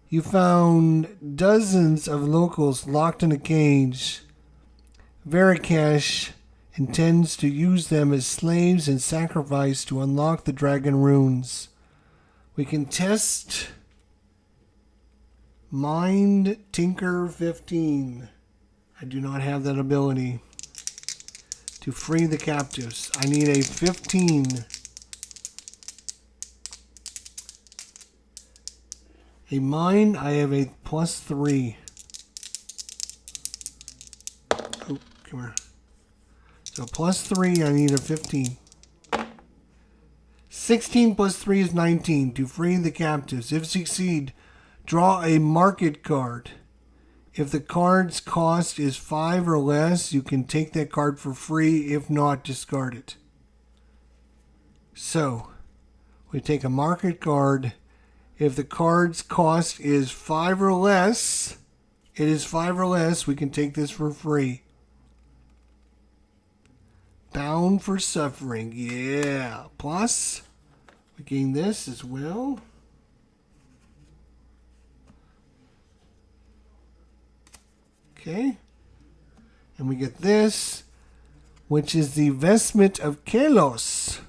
You found dozens of locals locked in a cage. Varikash intends to use them as slaves and sacrifice to unlock the dragon runes. We can test Mind Tinker 15. I do not have that ability to free the captives. I need a 15. A Mind, I have a +3. Oh, come here. So +3, I need a 15. 16 + 3 is 19. To free the captives. If succeed, draw a market card. If the card's cost is 5 or less, you can take that card for free. If not, discard it. So, we take a market card. If the card's cost is 5 or less, it is 5 or less, we can take this for free. Bound for suffering, yeah. Plus, we gain this as well. Okay. And we get this, which is the Vestment of Kalos.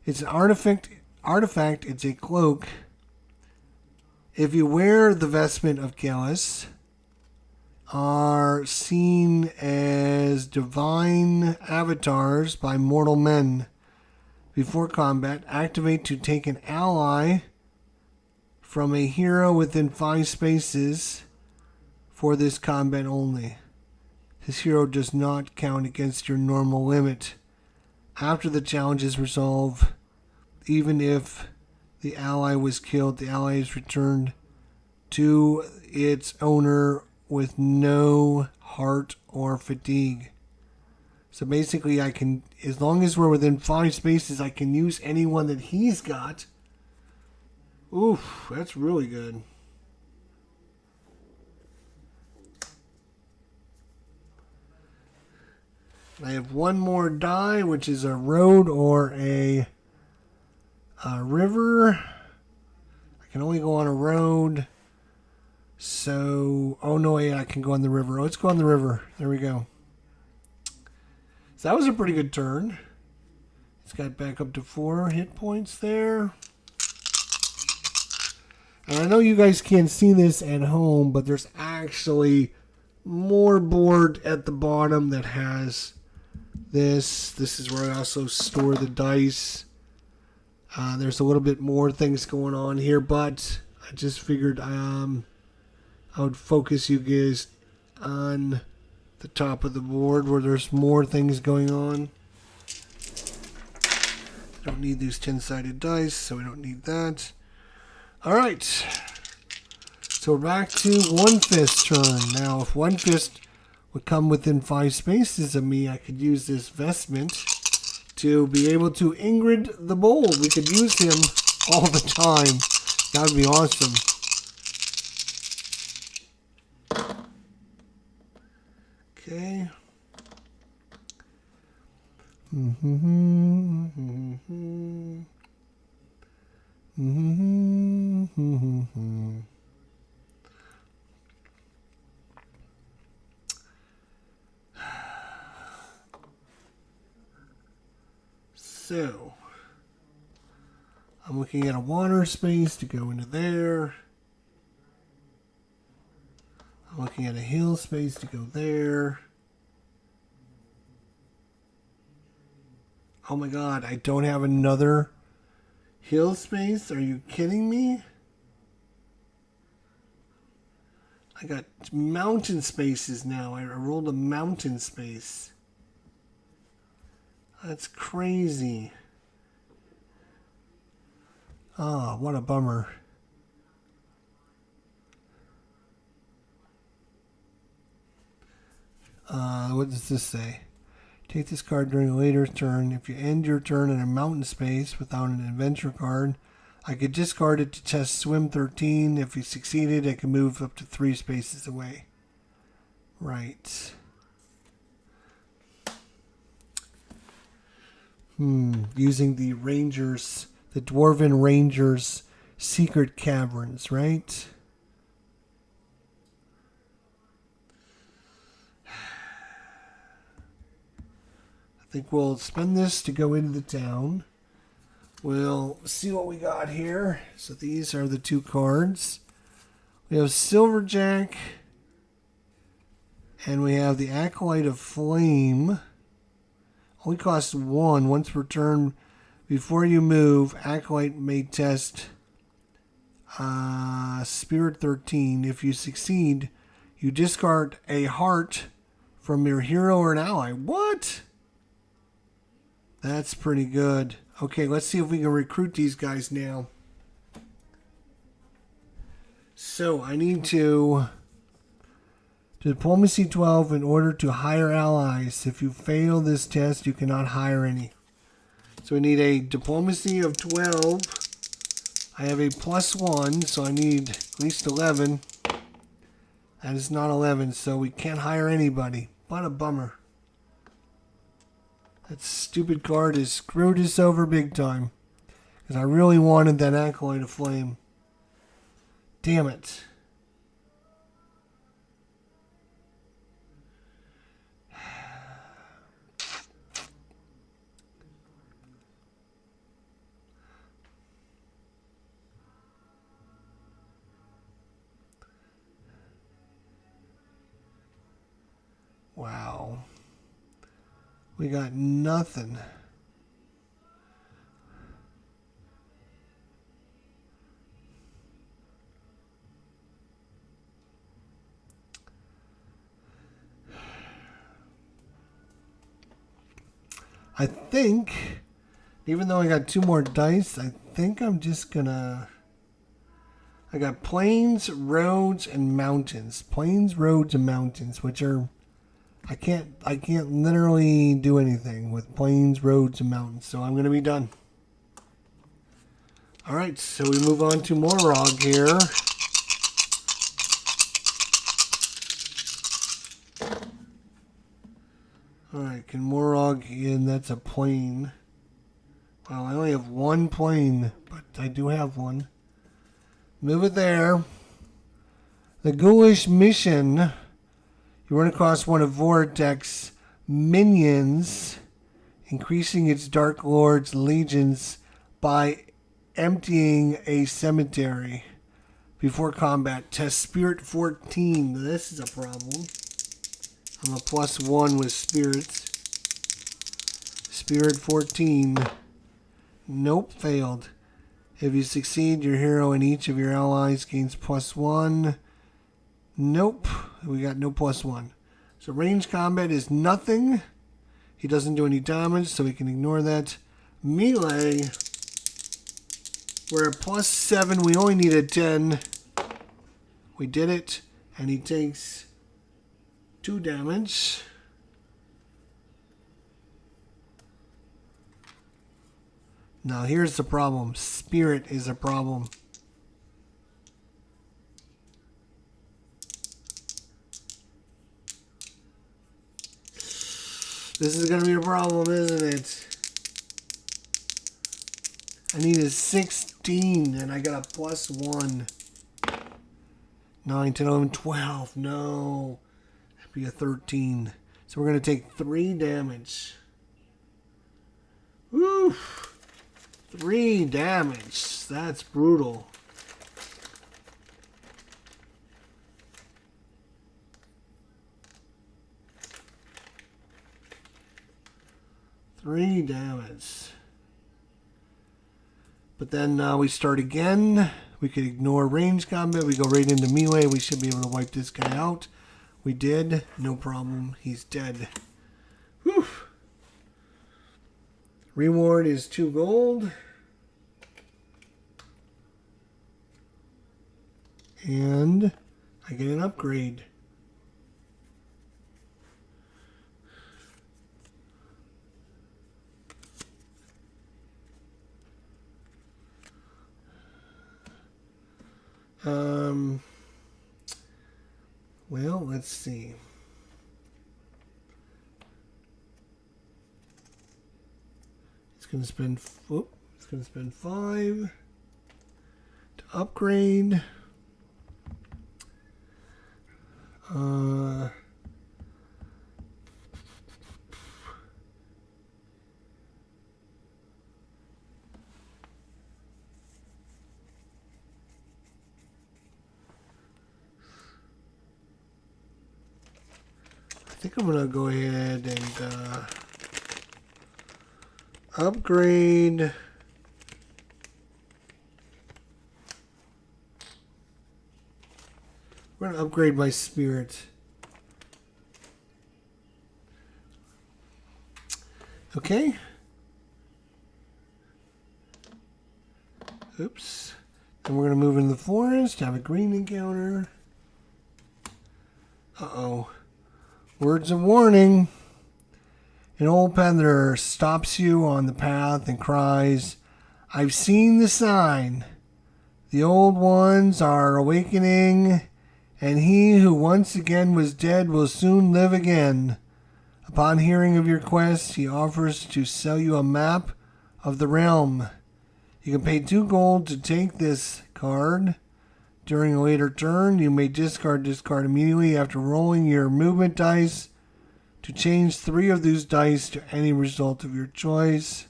It's an artifact. It's a cloak. If you wear the Vestment of Kalos, are seen as divine avatars by mortal men. Before combat, activate to take an ally from a hero within 5 spaces for this combat only. This hero does not count against your normal limit. After the challenge is resolved, even if the ally was killed, the ally is returned to its owner with no heart or fatigue. So basically I can, as long as we're within 5 spaces, I can use anyone that he's got. Oof, that's really good. I have one more die, which is a road or a river. I can only go on a road. So, oh no, yeah, I can go on the river. Let's go on the river. There we go. So that was a pretty good turn. It's got back up to 4 hit points there. And I know you guys can't see this at home, but there's actually more board at the bottom that has this. This is where I also store the dice. There's a little bit more things going on here, but I just figured I would focus you guys on the top of the board where there's more things going on. Don't need these 10-sided dice, so we don't need that. Alright. So we're back to One Fist turn. Now, if One Fist would come within 5 spaces of me, I could use this vestment to be able to Ingrid the Bold. We could use him all the time. That would be awesome. Okay. So, I'm looking at a water space to go into there. I'm looking at a hill space to go there. Oh my god, I don't have another hill space? Are you kidding me? I got mountain spaces now. I rolled a mountain space. That's crazy. Ah, what a bummer. What does this say? Take this card during a later turn. If you end your turn in a mountain space without an adventure card, I could discard it to test Swim 13. If you succeeded, I can move up to 3 spaces away. Right. Using the Rangers, the Dwarven Rangers secret caverns, right? I think we'll spend this to go into the town. We'll see what we got here. So these are the 2 cards. We have Silverjack. And we have the Acolyte of Flame. Only costs 1. Once per turn, before you move, Acolyte may test Spirit 13. If you succeed, you discard a heart from your hero or an ally. What? That's pretty good. Okay, let's see if we can recruit these guys now. So, I need to Diplomacy 12 in order to hire allies. If you fail this test, you cannot hire any. So we need a Diplomacy of 12. I have a +1, so I need at least 11. That is not 11, so we can't hire anybody. What a bummer. That stupid card has screwed us over big time. Because I really wanted that Acolyte of Flame. Damn it. Wow. We got nothing. I think, even though I got 2 more dice, I think I'm just gonna... I got plains, roads, and mountains. Plains, roads, and mountains, which are... I can't literally do anything with plains, roads, and mountains, so I'm gonna be done. Alright, so we move on to Morog here. Alright, can Morog in? That's a plain. Well, I only have 1 plain, but I do have 1. Move it there. The Ghoulish Mission. You run across one of Vortex minions, increasing its Dark Lord's legions by emptying a cemetery. Before combat, test Spirit 14. This is a problem. I'm a +1 with spirits. Spirit 14. Nope, failed. If you succeed, your hero and each of your allies gains +1. Nope, we got no +1. So range combat is nothing. He doesn't do any damage, so we can ignore that. Melee, we're at +7. We only need a 10. We did it. And he takes 2 damage. Now here's the problem. Spirit is a problem. This is going to be a problem, isn't it? I need a 16 and I got a +1. 9, 10, 11, 12. No. That'd be a 13. So we're going to take 3 damage. Woo! 3 damage. That's brutal. Three damage. But then we start again. We could ignore range combat. We go right into melee. We should be able to wipe this guy out. We did. No problem. He's dead. Whew. Reward is 2 gold. And I get an upgrade. Well, let's see. It's going to spend 5 to upgrade. I think I'm going to go ahead and upgrade. We're going to upgrade my spirit. Okay. Oops. Then we're going to move into the forest, have a green encounter. Uh-oh. Words of warning. An old peddler stops you on the path and cries, "I've seen the sign. The old ones are awakening, and he who once again was dead will soon live again. Upon hearing of your quest, he offers to sell you a map of the realm. You can pay 2 gold to take this card. During a later turn, you may discard this card immediately after rolling your movement dice to change 3 of those dice to any result of your choice.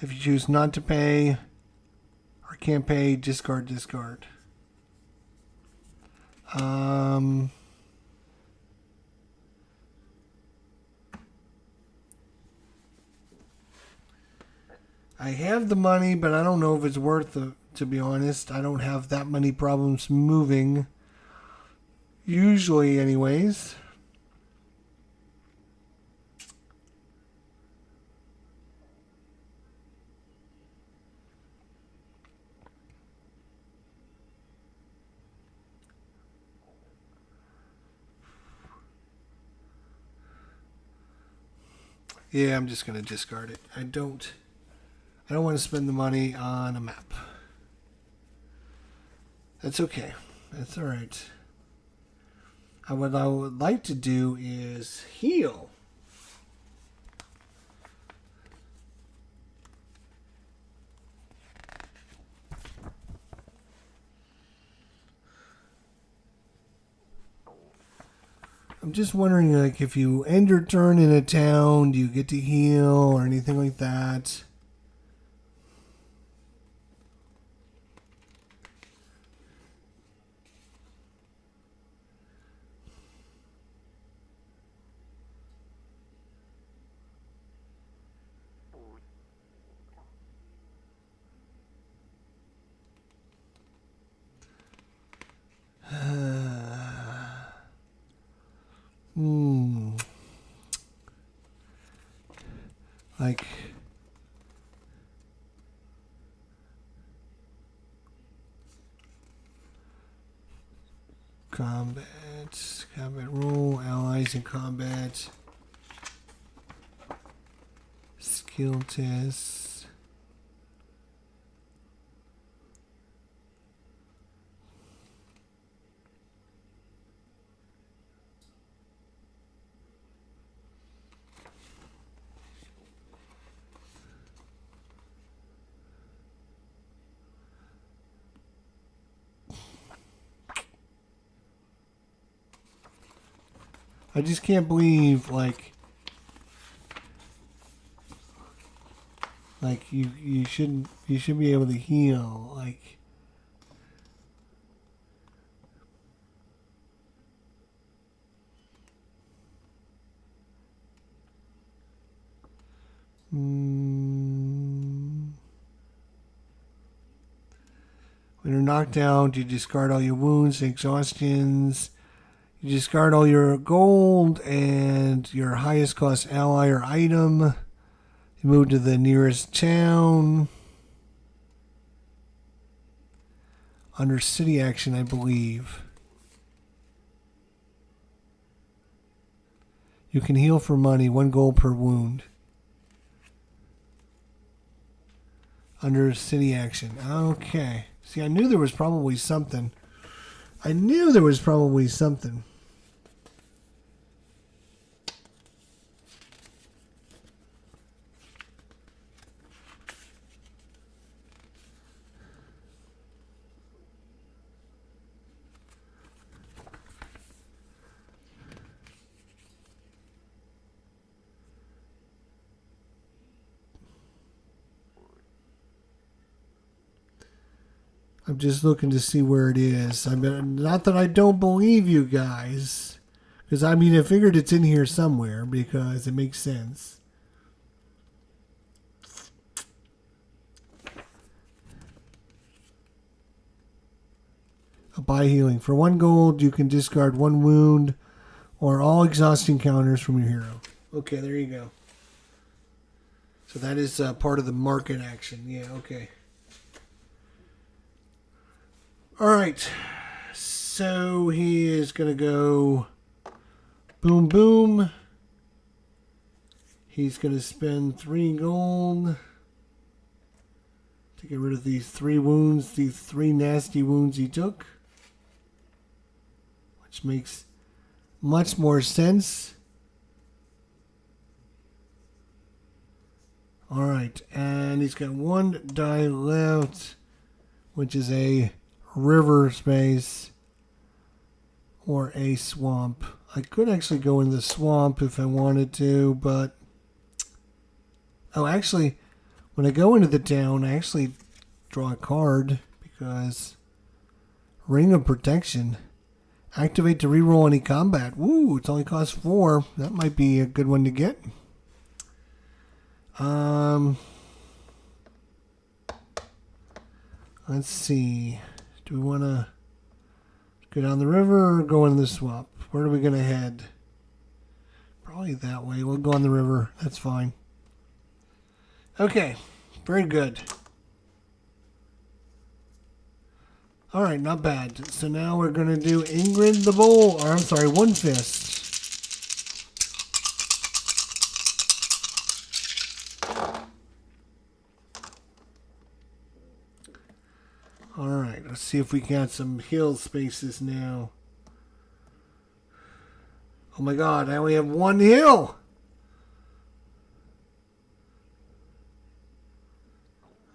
If you choose not to pay or can't pay, discard this card." I have the money, but I don't know if it's worth it, to be honest. I don't have that many problems moving. Usually, anyways. Yeah, I'm just going to discard it. I don't want to spend the money on a map. That's okay. That's all right. What I would like to do is heal. I'm just wondering, like, if you end your turn in a town, do you get to heal or anything like that? Like, combat role, allies in combat, skill tests. I just can't believe, like you should be able to heal, like. When you're knocked down, you discard all your wounds, exhaustions. You discard all your gold and your highest cost ally or item. You move to the nearest town. Under city action, I believe. You can heal for money, 1 gold per wound. Under city action. Okay. See, I knew there was probably something. I'm just looking to see where it is. I mean, not that I don't believe you guys. Because, I mean, I figured it's in here somewhere because it makes sense. Buy healing. For 1 gold, you can discard 1 wound or all exhausting counters from your hero. Okay, there you go. So that is part of the market action. Yeah, okay. Alright, so he is going to go boom, boom. He's going to spend 3 gold to get rid of these 3 wounds, these 3 nasty wounds he took. Which makes much more sense. Alright, and he's got 1 die left, which is a river space or a swamp. I could actually go in the swamp if I wanted to, but actually, when I go into the town, I actually draw a card because Ring of Protection. Activate to reroll any combat. Woo, it's only cost 4. That might be a good one to get. Let's see. Do we want to go down the river or go in the swamp? Where are we going to head? Probably that way. We'll go on the river. That's fine. Okay. Very good. Alright, not bad. So now we're going to do Ingrid the Bowl. Or I'm sorry, One Fist. Alright, let's see if we got some hill spaces now. Oh my god, I only have 1 hill!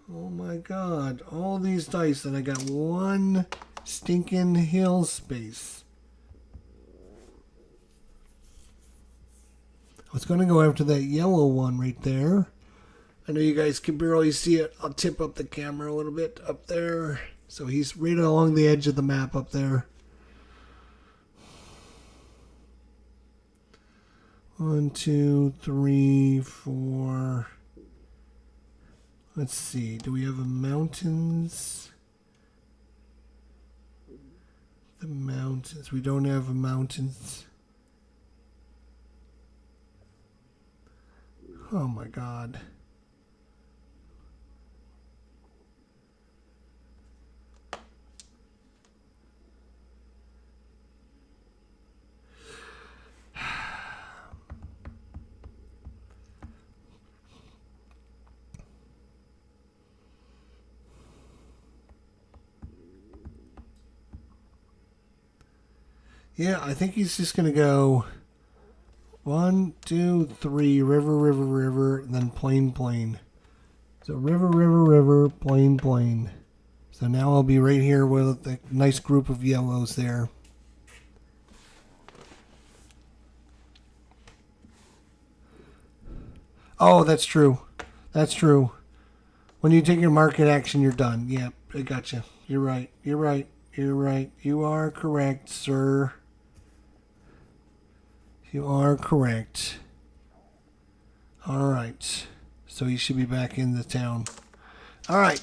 Oh my god, all these dice and I got 1 stinking hill space. I was going to go after that yellow one right there. I know you guys can barely see it. I'll tip up the camera a little bit up there. So he's right along the edge of the map up there. 1, 2, 3, 4. Let's see. Do we have a mountains? The mountains. We don't have a mountains. Oh my God. Yeah, I think he's just going to go 1, 2, 3, river, river, river, and then plain, plain. So river, river, river, plain, plain. So now I'll be right here with a nice group of yellows there. Oh, that's true. That's true. When you take your market action, you're done. Yep, I gotcha. You're right. You're right. You're right. You are correct, sir. You are correct. All right. So he should be back in the town. All right.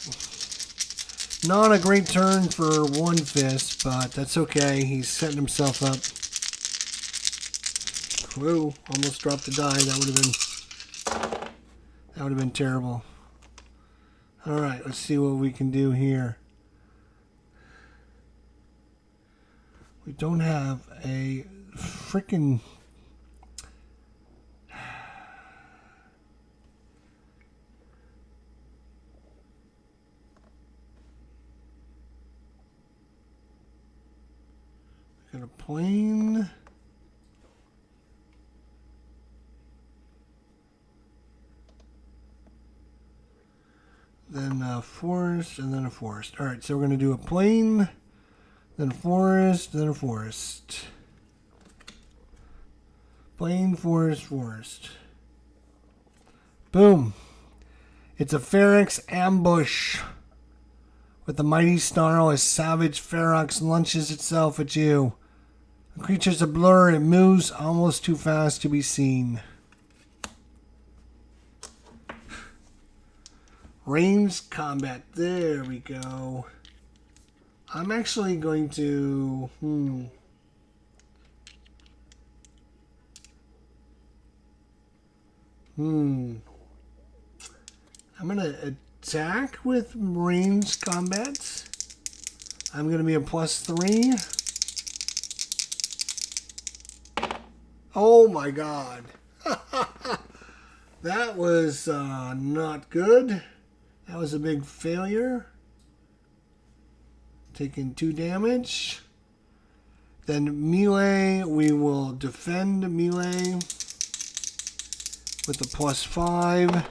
Not a great turn for one fist, but that's okay. He's setting himself up. Whoa, almost dropped a die. That would have been terrible. All right, let's see what we can do here. We don't have a freaking... Got a plane. Then a forest, and then a forest. All right, so we're going to do a plane, then a forest, then a forest. Plane, forest, forest. Boom. It's a Ferox ambush. With the mighty snarl, a savage Ferox launches itself at you. The creature's a blur. It moves almost too fast to be seen. Ranged combat. There we go. I'm actually going to... I'm going to attack with ranged combat. I'm going to be a +3. Oh my God. That was not good. That was a big failure. Taking 2 damage. Then melee, we will defend melee with a +5.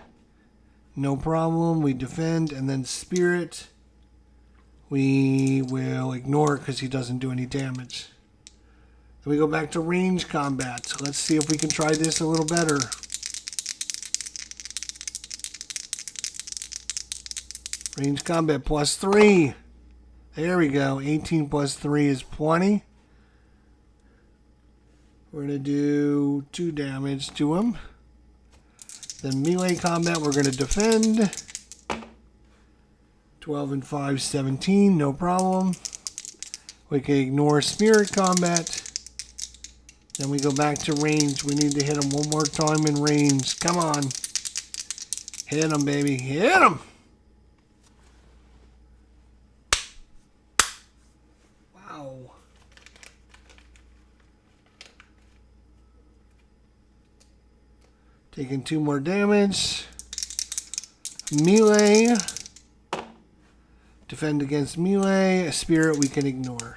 No problem. We defend. And then spirit, we will ignore because he doesn't do any damage. Then we go back to range combat. So let's see if we can try this a little better. Range combat +3. There we go. 18 +3 is 20. We're going to do 2 damage to him. Then melee combat, we're going to defend. 12 and 5, 17. No problem. We can ignore spirit combat. Then we go back to range. We need to hit him one more time in range. Come on. Hit him, baby. Hit him. Wow. Taking 2 more damage. Melee. Defend against melee. A spirit we can ignore.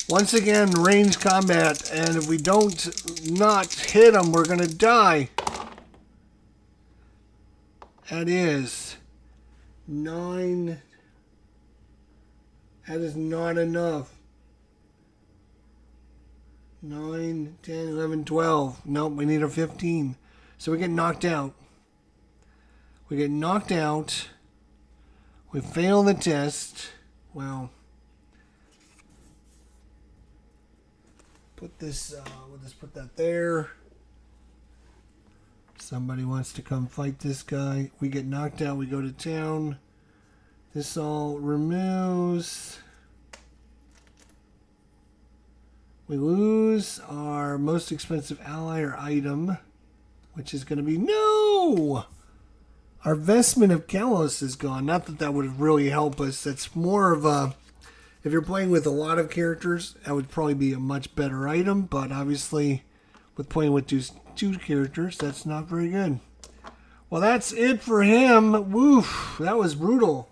Once again, range combat. And if we don't not hit him, we're going to die. That is 9. That is not enough. 9, 10, 11, 12. Nope, we need a 15. So we get knocked out. We get knocked out. We fail the test. Well, put this, we'll just put that there. Somebody wants to come fight this guy. We get knocked out. We go to town. This all removes. We lose our most expensive ally or item. which is going to be no. Our Vestment of Kalos is gone. Not that that would really help us. That's more of a, if you're playing with a lot of characters, that would probably be a much better item. But obviously, with playing with two characters, that's not very good. Well, that's it for him. Woof, that was brutal.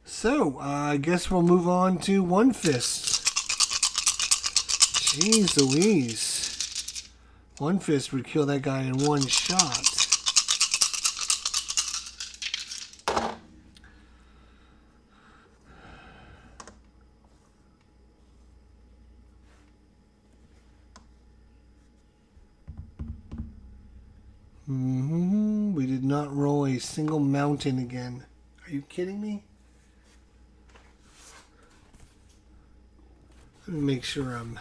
So, I guess we'll move on to One Fist. Jeez Louise. One Fist would kill that guy in one shot. We did not roll a single mountain again. Are you kidding me? Let me make sure I'm...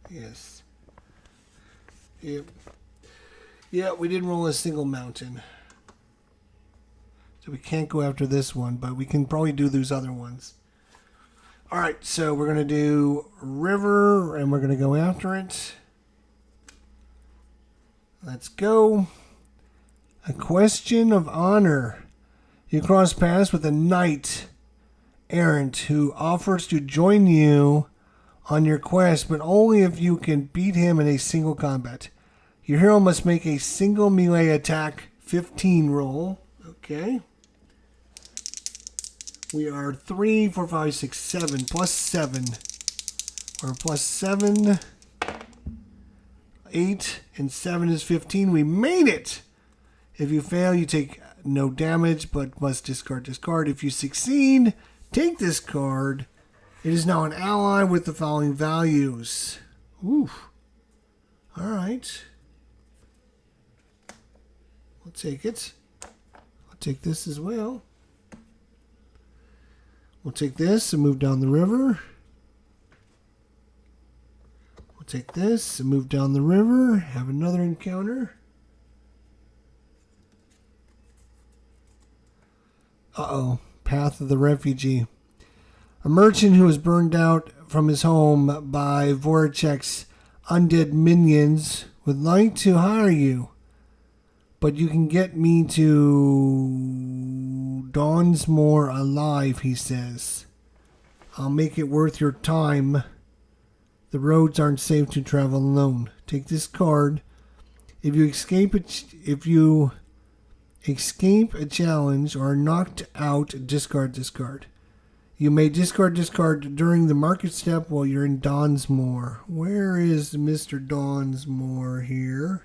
Yes. Yep. Yeah, we didn't roll a single mountain. So we can't go after this one, but we can probably do those other ones. Alright, so we're going to do river, and we're going to go after it. Let's go. A question of honor. You cross paths with a knight errant who offers to join you on your quest, but only if you can beat him in a single combat. Your hero must make a single melee attack 15 roll. Okay. We are 3, 4, 5, 6, 7, plus 7. Or plus 7, 8, and 7 is 15. We made it! If you fail, you take no damage, but must discard. If you succeed, take this card. It is now an ally with the following values. Ooh. Alright. We'll take it. I'll take this as well. We'll take this and move down the river. We'll take this and move down the river. Have another encounter. Uh-oh. Path of the Refugee. A merchant who was burned out from his home by Voracek's undead minions would like to hire you. But you can get me to Dawnsmore alive, he says. I'll make it worth your time. The roads aren't safe to travel alone. Take this card. If you escape a challenge or are knocked out, discard. You may discard during the market step while you're in Dawnsmore. Where is Mr. Dawnsmore here?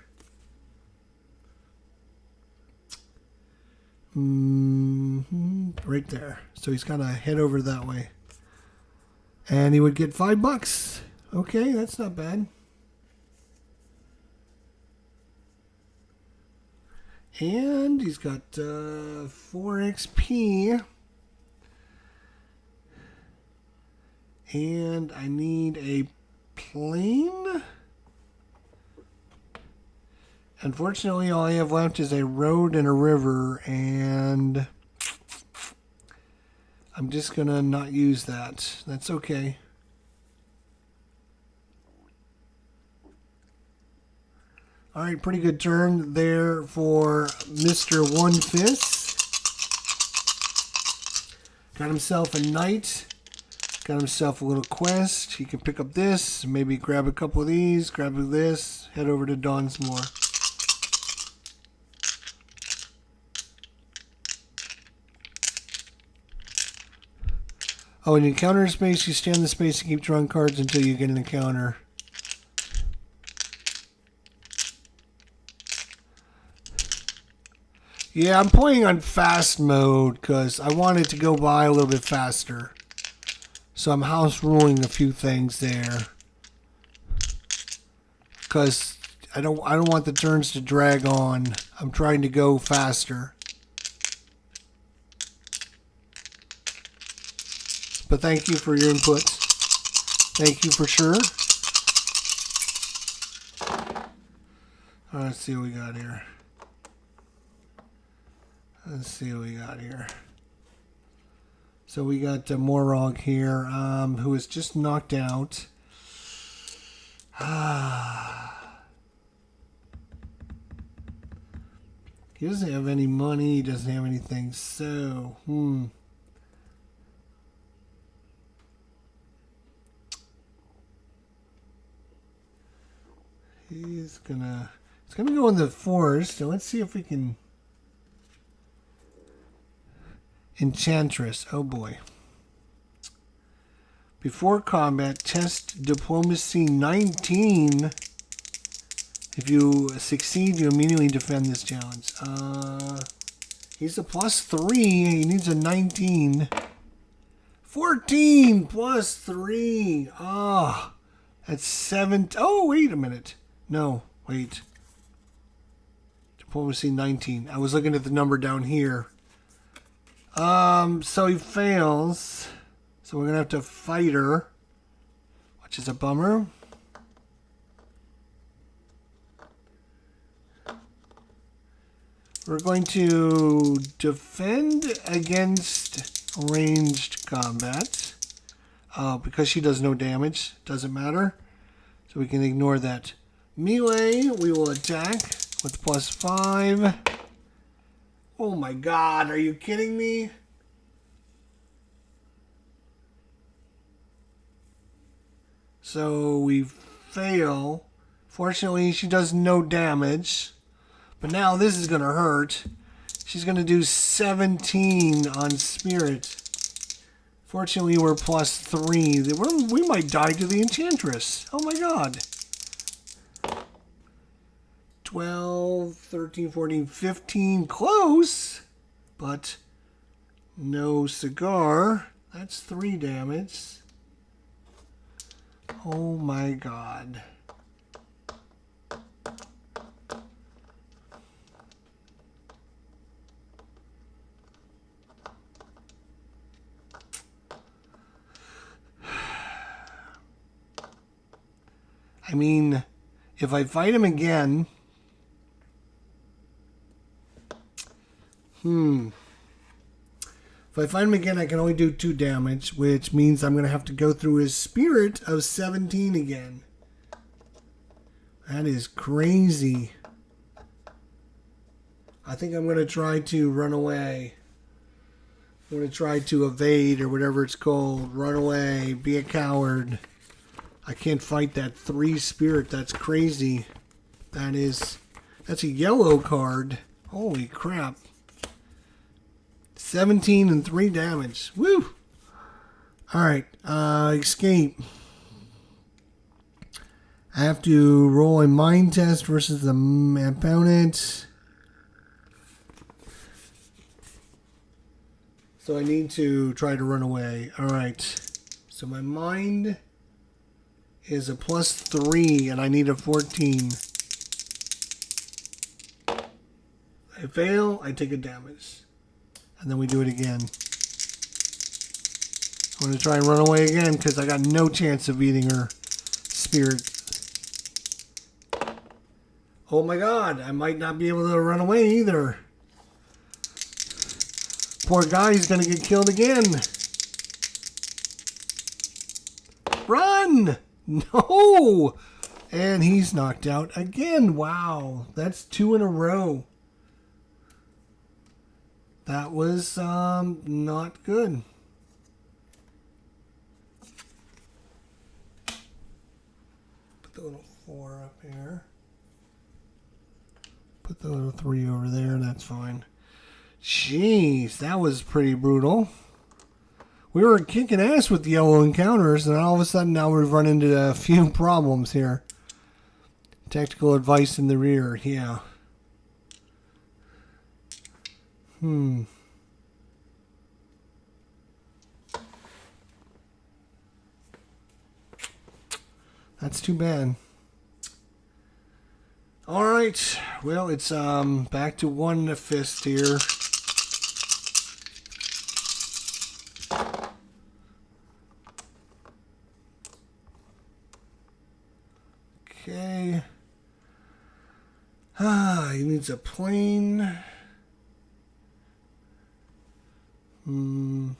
Right there. So he's got to head over that way. And he would get $5. Okay, that's not bad. And he's got 4 XP. And I need a plane. Unfortunately, all I have left is a road and a river, and I'm just going to not use that. That's okay. All right, pretty good turn there for Mr. One Fist. Got himself a knight. Got himself a little quest. He can pick up this, maybe grab a couple of these, grab this, head over to Dawnsmore. Oh, in encounter space, you stay on the space and keep drawing cards until you get an encounter. Yeah, I'm playing on fast mode because I want it to go by a little bit faster. So I'm house ruling a few things there. Because I don't want the turns to drag on. I'm trying to go faster. But thank you for your input. Thank you for sure. Let's see what we got here. Let's see what we got here. So we got Morog here, who is just knocked out. He doesn't have any money. He doesn't have anything. So, He's gonna go in the forest. So let's see if we can. Enchantress. Oh boy. Before combat, test diplomacy 19. If you succeed, you immediately defend this challenge. He's a +3. He needs a 19. 14 +3. Ah, that's 7. Oh, wait a minute. No, wait. Diplomacy 19. I was looking at the number down here. So he fails. So we're going to have to fight her, which is a bummer. We're going to defend against ranged combat. Because she does no damage, doesn't matter. So we can ignore that. Melee, we will attack with +5. Oh my god, are you kidding me? So we fail. Fortunately, she does no damage. But now this is going to hurt. She's going to do 17 on Spirit. Fortunately, we're +3. We might die to the Enchantress. Oh my god. 12, 13, 14, 15. Close. But no cigar. That's 3 damage. Oh my god. I mean, if I fight him again... If I fight him again, I can only do 2 damage, which means I'm going to have to go through his Spirit of 17 again. That is crazy. I think I'm going to try to run away. I'm going to try to evade, or whatever it's called. Run away. Be a coward. I can't fight that 3 Spirit. That's crazy. That's a yellow card. Holy crap. 17 and 3 damage. Woo! Alright, escape. I have to roll a mind test versus the opponent. So I need to try to run away. Alright. So my mind is a +3 and I need a 14. I fail, I take a damage. And then we do it again. I'm going to try and run away again because I got no chance of beating her Spirit. Oh my god, I might not be able to run away either. Poor guy, he's going to get killed again. Run! No! And he's knocked out again. Wow, that's 2 in a row. That was not good. Put the little 4 up here. Put the little 3 over there. That's fine. Jeez, that was pretty brutal. We were kicking ass with the yellow encounters, and all of a sudden now we've run into a few problems here. Tactical advice in the rear, yeah. That's too bad. Alright, well, it's back to 1 fist here. Okay. He needs a plane. I'm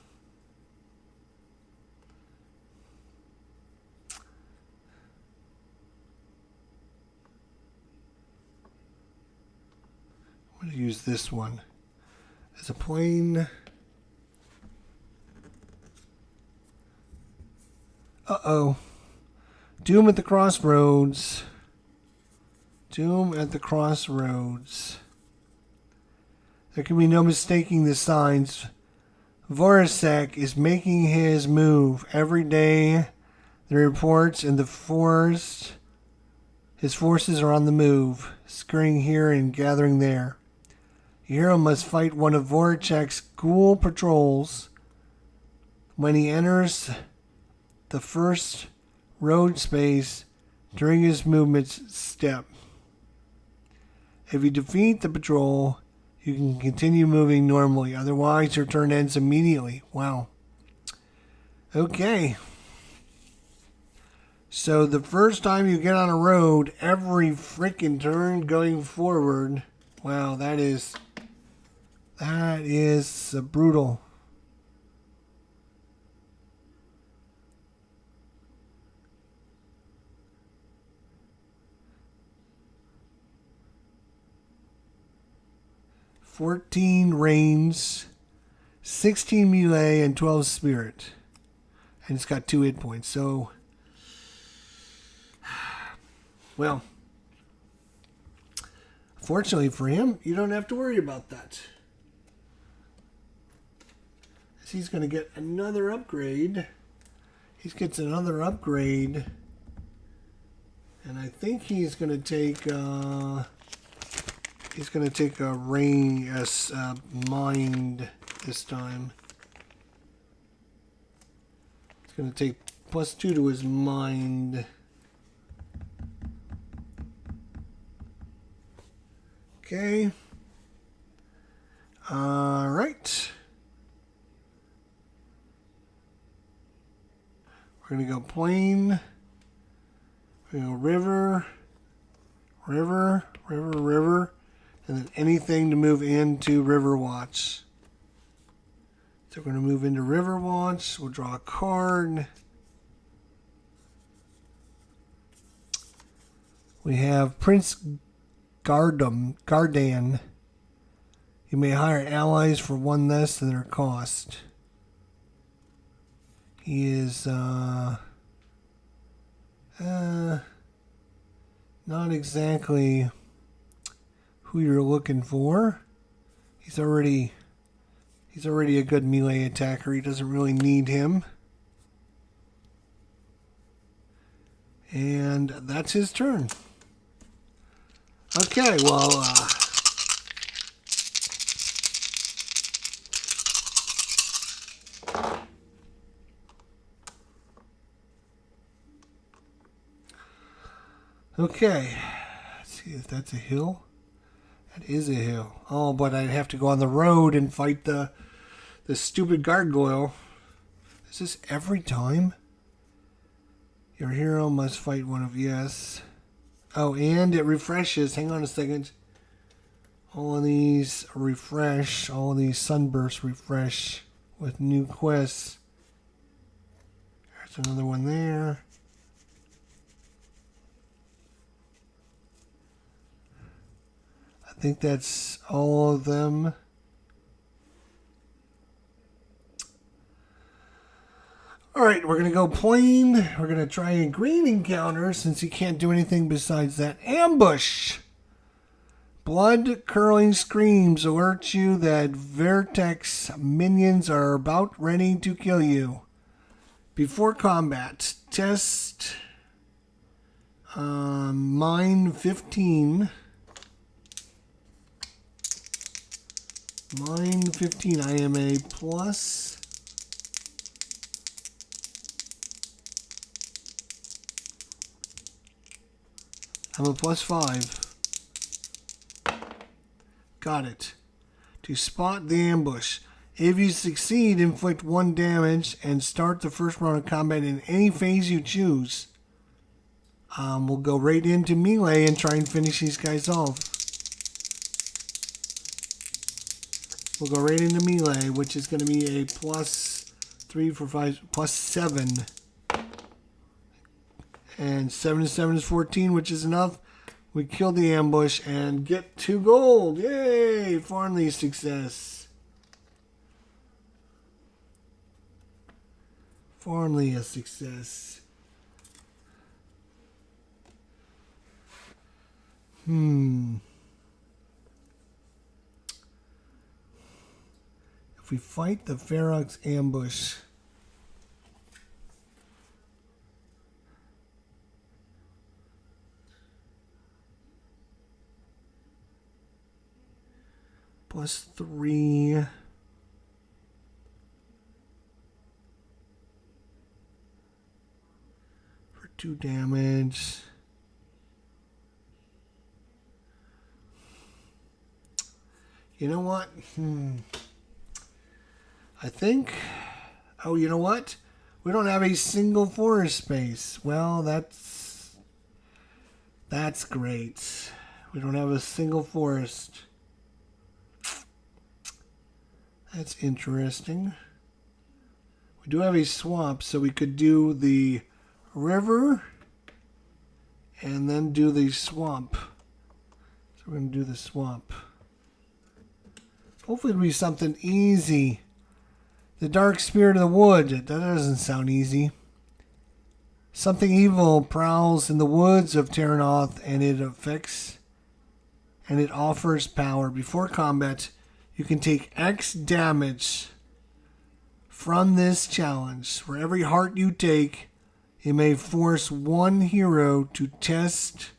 going to use this one as a plane. Uh-oh. Doom at the crossroads. Doom at the crossroads. There can be no mistaking the signs. Voracek is making his move. Every day, the reports in the forest, his forces are on the move, scurrying here and gathering there. The hero must fight one of Voracek's ghoul patrols. When he enters the first road space during his movement step. If you defeat the patrol, you can continue moving normally. Otherwise, your turn ends immediately. Wow. Okay. So the first time you get on a road, every freaking turn going forward. Wow, that is brutal. $14 range, 16 melee, and 12 spirit. And it's got 2 hit points. So, well, fortunately for him, you don't have to worry about that. He's going to get another upgrade. He gets another upgrade. And I think he's going to take... He's going to take a mind this time. He's going to take +2 to his mind. Okay. All right. We're going to go plain. We're going to go river. River. River. River. And then anything to move into Riverwatch. So we're going to move into Riverwatch. We'll draw a card. We have Prince Gardan. You may hire allies for 1 less than their cost. He is not exactly who you're looking for. He's already a good melee attacker. He doesn't really need him. And that's his turn. Okay, well, okay. Let's see if that's a hill. That is a hill. Oh, but I'd have to go on the road and fight the stupid gargoyle. Is this every time? Your hero must fight one of... Yes. Oh, and it refreshes. Hang on a second. All of these refresh. All of these sunbursts refresh with new quests. There's another one there. I think that's all of them. Alright, we're going to go plain. We're going to try a green encounter since you can't do anything besides that. Ambush! Blood-curling screams alert you that Vertex minions are about ready to kill you. Before combat, test Mine 15. Mine 15, I am a plus. I'm a +5. Got it. To spot the ambush. If you succeed, inflict 1 damage and start the first round of combat in any phase you choose. We'll go right into melee and try and finish these guys off. We'll go right into melee, which is going to be a plus 3 for 5, plus 7. And 7 and 7 is 14, which is enough. We kill the ambush and get 2 gold. Yay! Finally success. Finally a success. If we fight the Ferox ambush, plus 3. For 2 damage. You know what? I think... Oh, you know what? We don't have a single forest space. Well, that's great. We don't have a single forest. That's interesting. We do have a swamp, so we could do the river and then do the swamp. So we're going to do the swamp. Hopefully it'll be something easy. The dark spirit of the wood. That doesn't sound easy. Something evil prowls in the woods of Terranoth, and it offers power. Before combat, you can take X damage from this challenge. For every heart you take, it may force one hero to test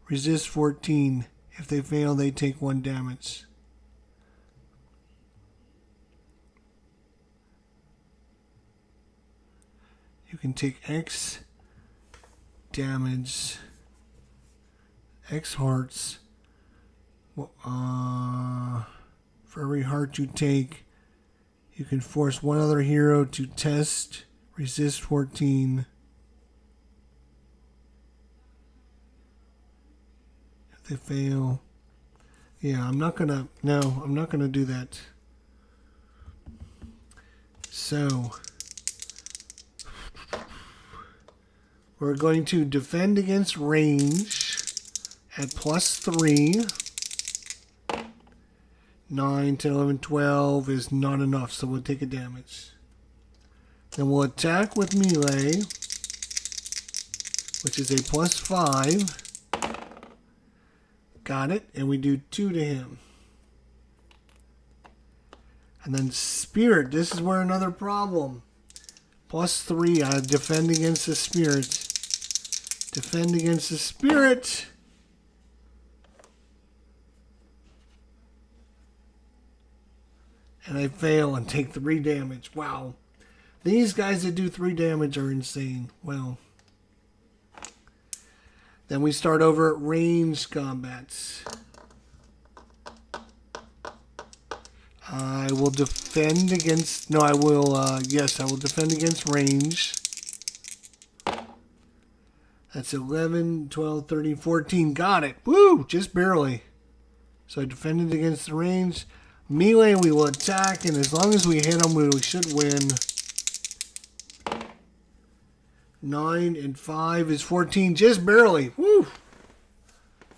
resist 14. If they fail, they take 1 damage. You can take X damage, X hearts. For every heart you take, you can force one other hero to test resist 14. If they fail, yeah, I'm not gonna do that. So we're going to defend against range at plus 3. 9, 10, 11, 12 is not enough, so we'll take a damage. Then we'll attack with melee, which is a plus 5. Got it, and we do 2 to him. And then spirit, this is where another problem. Plus 3, I defend against the spirit. Defend against the spirit. And I fail and take 3 damage. Wow. These guys that do 3 damage are insane. Well. Then we start over at range combats. I will defend against... No, I will... yes, I will defend against range. That's 11, 12, 13, 14. Got it. Woo! Just barely. So I defended against the range. Melee, we will attack, and as long as we hit them, we should win. 9 and 5 is 14. Just barely. Woo!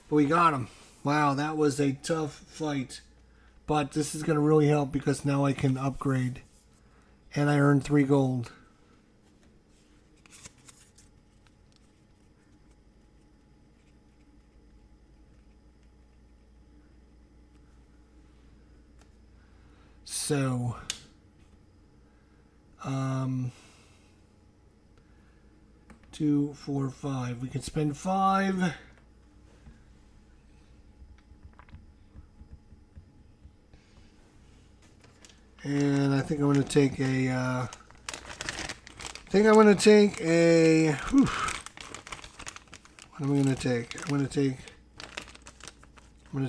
But we got him. Wow, that was a tough fight. But this is going to really help because now I can upgrade. And I earned 3 gold. So, 2, 4, 5. We can spend 5. And I think I'm going to take a, what am I going to take? I'm going to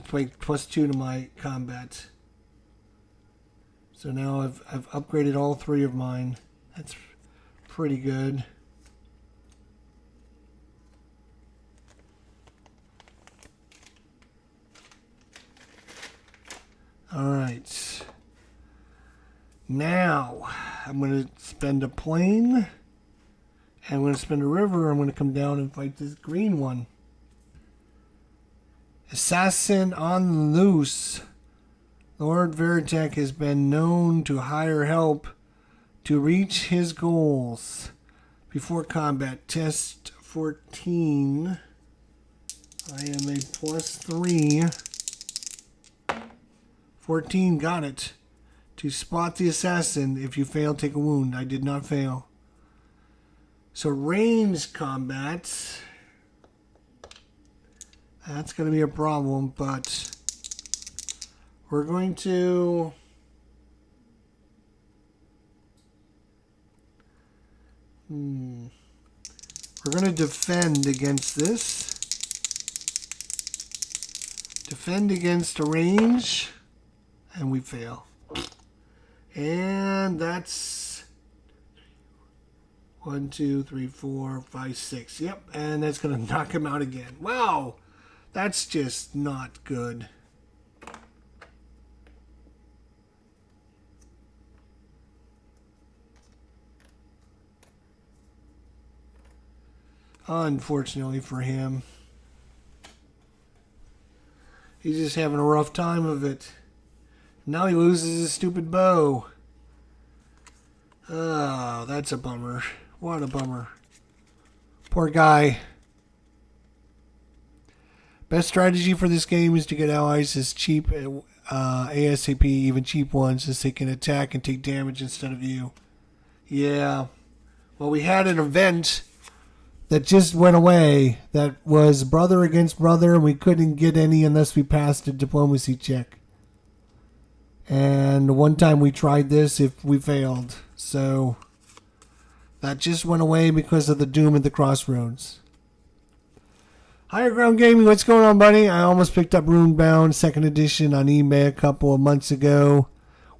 take plus 2 to my combat. So now I've upgraded all 3 of mine. That's pretty good. All right. Now, I'm going to spend a plane. And I'm going to spend a river. I'm going to come down and fight this green one. Assassin on the loose. Lord Veritek has been known to hire help to reach his goals. Before combat, test 14. I am a +3. 14, got it. To spot the assassin. If you fail, take a wound. I did not fail. So range combat. That's going to be a problem, but we're going to... We're going to defend against this. Defend against a range. And we fail. And that's 1, 2, 3, 4, 5, 6. Yep, and that's going to knock him out again. Wow, that's just not good. Unfortunately for him. He's just having a rough time of it. Now he loses his stupid bow. Oh, that's a bummer. What a bummer. Poor guy. Best strategy for this game is to get allies as cheap ASAP, even cheap ones, as they can attack and take damage instead of you. Yeah. Well, we had an event that just went away that was brother against brother, and we couldn't get any unless we passed a diplomacy check. And one time we tried this, if we failed. So that just went away because of the doom at the crossroads. Higher Ground Gaming, what's going on, buddy? I almost picked up RUNEBOUND 2nd edition on eBay a couple of months ago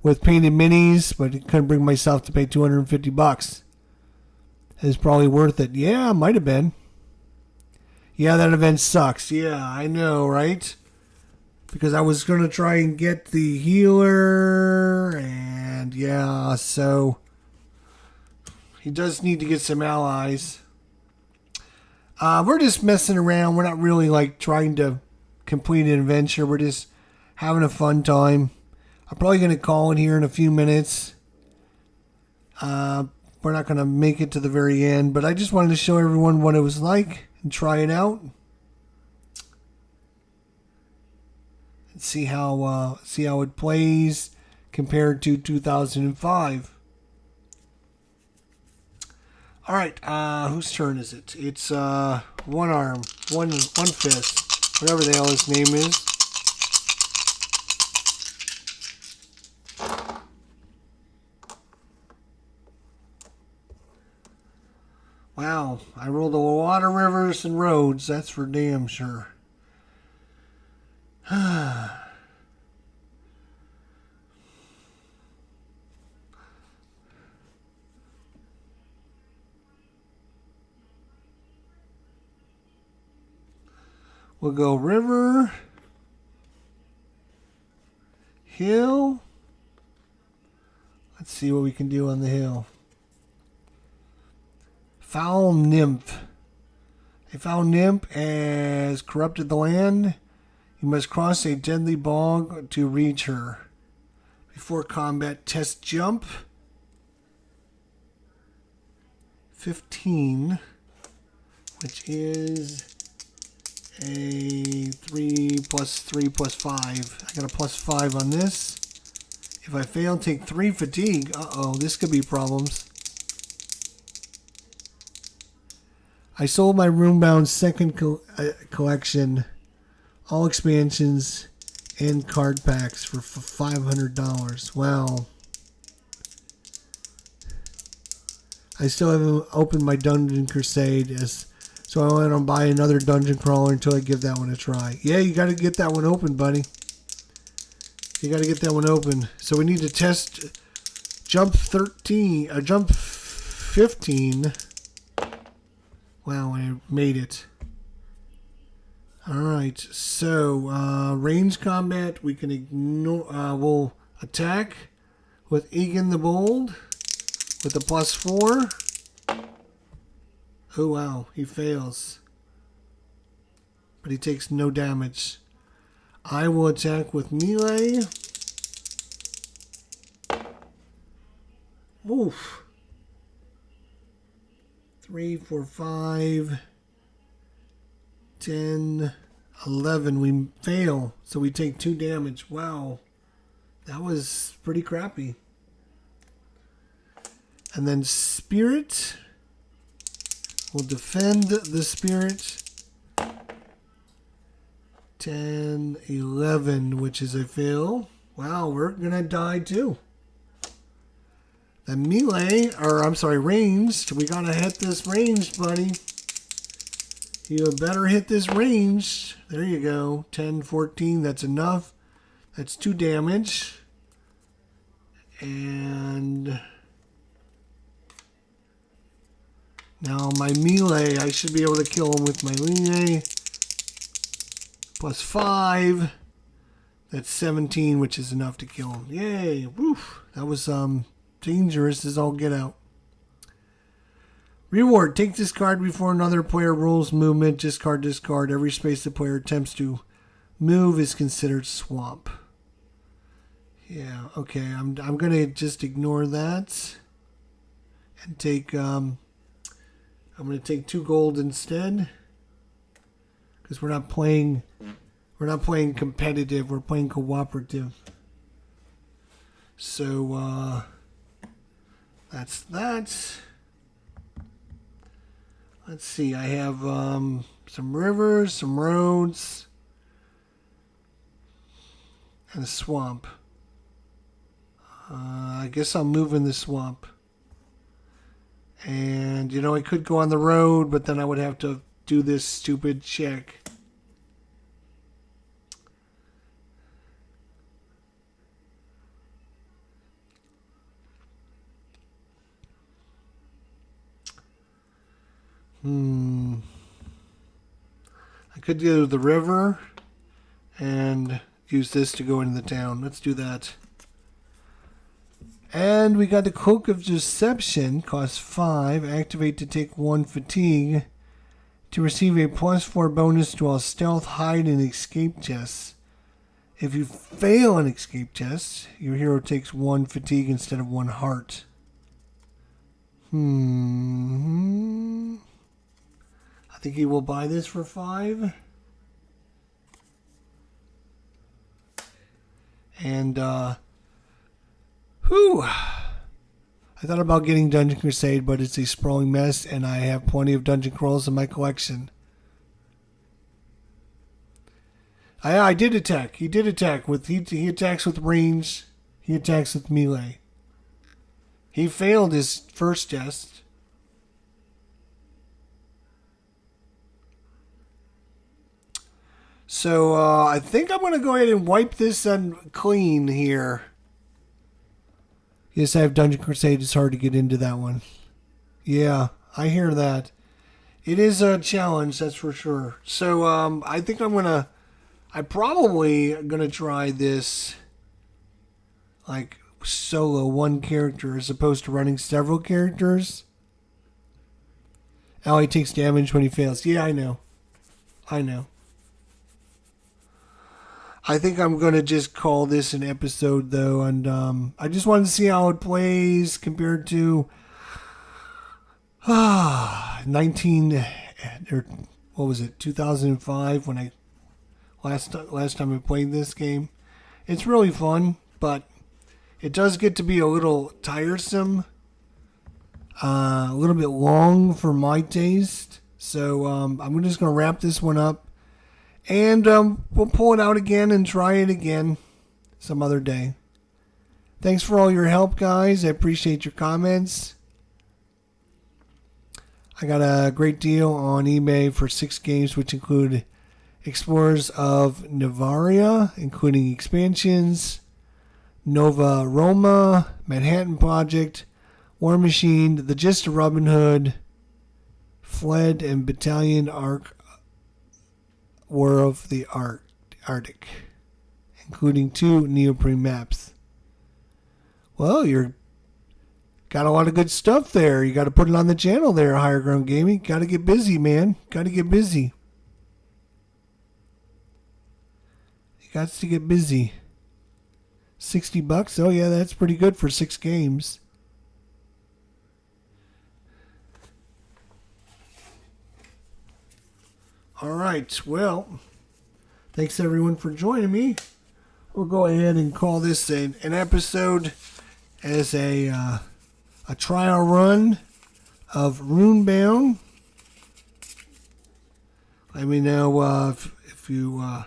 with painted minis, but I couldn't bring myself to pay $250. It's probably worth it. Yeah, might have been. Yeah, that event sucks. Yeah, I know, right? Because I was going to try and get the healer, and yeah, so he does need to get some allies. We're just messing around. We're not really like trying to complete an adventure. We're just having a fun time. I'm probably going to call it here in a few minutes. We're not going to make it to the very end, but I just wanted to show everyone what it was like and try it out. And see how it plays compared to 2005. All right, whose turn is it? It's one arm, one fist, whatever the hell his name is. Wow, I rolled a lot of rivers and roads, that's for damn sure. We'll go river, hill. Let's see what we can do on the hill. Foul nymph. A foul nymph has corrupted the land. You must cross a deadly bog to reach her. Before combat, test jump. 15, which is a 3 plus 3 plus 5. I got a plus 5 on this. If I fail, take 3 fatigue. Uh-oh, this could be problems. I sold my RUNEBOUND 2nd collection, all expansions and card packs for $500. Wow. I still haven't opened my Dungeon Crusade, so I want to buy another dungeon crawler until I give that one a try. Yeah, you got to get that one open, buddy. You got to get that one open. So we need to test jump 15. Wow, I made it. Alright, so range combat, we can ignore, we'll attack with Egan the Bold with the +4. Oh wow, he fails. But he takes no damage. I will attack with melee. Oof. 3, 4, 5, 10, 11. We fail, so we take 2 damage. Wow. That was pretty crappy. And then Spirit. We'll defend the Spirit. 10, 11, which is a fail. Wow, we're going to die too. The melee, or I'm sorry, ranged. We got to hit this ranged, buddy. You better hit this ranged. There you go. 10, 14, that's enough. That's 2 damage. And now my melee, I should be able to kill him with my melee. +5. That's 17, which is enough to kill him. Yay. Woof. That was dangerous as all get out. Reward. Take this card before another player rolls movement. Discard this card. Every space the player attempts to move is considered swamp. Yeah, okay. I'm going to just ignore that. And take... I'm going to take 2 gold instead. Because we're not playing competitive, we're playing cooperative. So that's that. Let's see, I have some rivers, some roads, and a swamp. I guess I'll move in the swamp. And you know, I could go on the road, but then I would have to do this stupid check. I could do the river and use this to go into the town. Let's do that. And we got the Cloak of Deception, costs 5. Activate to take 1 fatigue. To receive a +4 bonus to all stealth, hide, and escape tests. If you fail an escape test, your hero takes 1 fatigue instead of 1 heart. I think he will buy this for 5. And, I thought about getting Dungeon Crusade, but it's a sprawling mess, and I have plenty of dungeon crawls in my collection. I did attack. He did attack with he attacks with range. He attacks with melee. He failed his first test. So I think I'm going to go ahead and wipe this clean here. Yes, I have Dungeon Crusade. It's hard to get into that one. Yeah, I hear that. It is a challenge, that's for sure. So I think I'm probably gonna try this like solo 1 character as opposed to running several characters. Oh, he takes damage when he fails. Yeah, I know. I think I'm going to just call this an episode, though, and I just wanted to see how it plays compared to 2005 when I last time I played this game. It's really fun, but it does get to be a little tiresome, a little bit long for my taste. So I'm just going to wrap this one up. And we'll pull it out again and try it again some other day. Thanks for all your help, guys. I appreciate your comments. I got a great deal on eBay for 6 games, which include Explorers of Navaria, including expansions, Nova Roma, Manhattan Project, War Machine, The Gist of Robin Hood, Fled, and Battalion Arc. War of the Arctic, including 2 neoprene maps. Well, you're got a lot of good stuff there. You got to put it on the channel there, Higher Ground Gaming. Got to get busy, man. Got to get busy. You got to get busy. $60. Oh yeah, that's pretty good for 6 games. All right. Well, thanks everyone for joining me. We'll go ahead and call this an episode as a trial run of RUNEBOUND. Let me know if you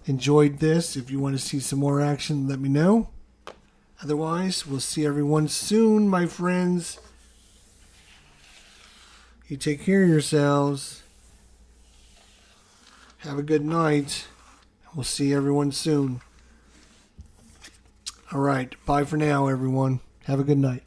enjoyed this. If you want to see some more action, let me know. Otherwise, we'll see everyone soon, my friends. You take care of yourselves. Have a good night. We'll see everyone soon. All right. Bye for now, everyone. Have a good night.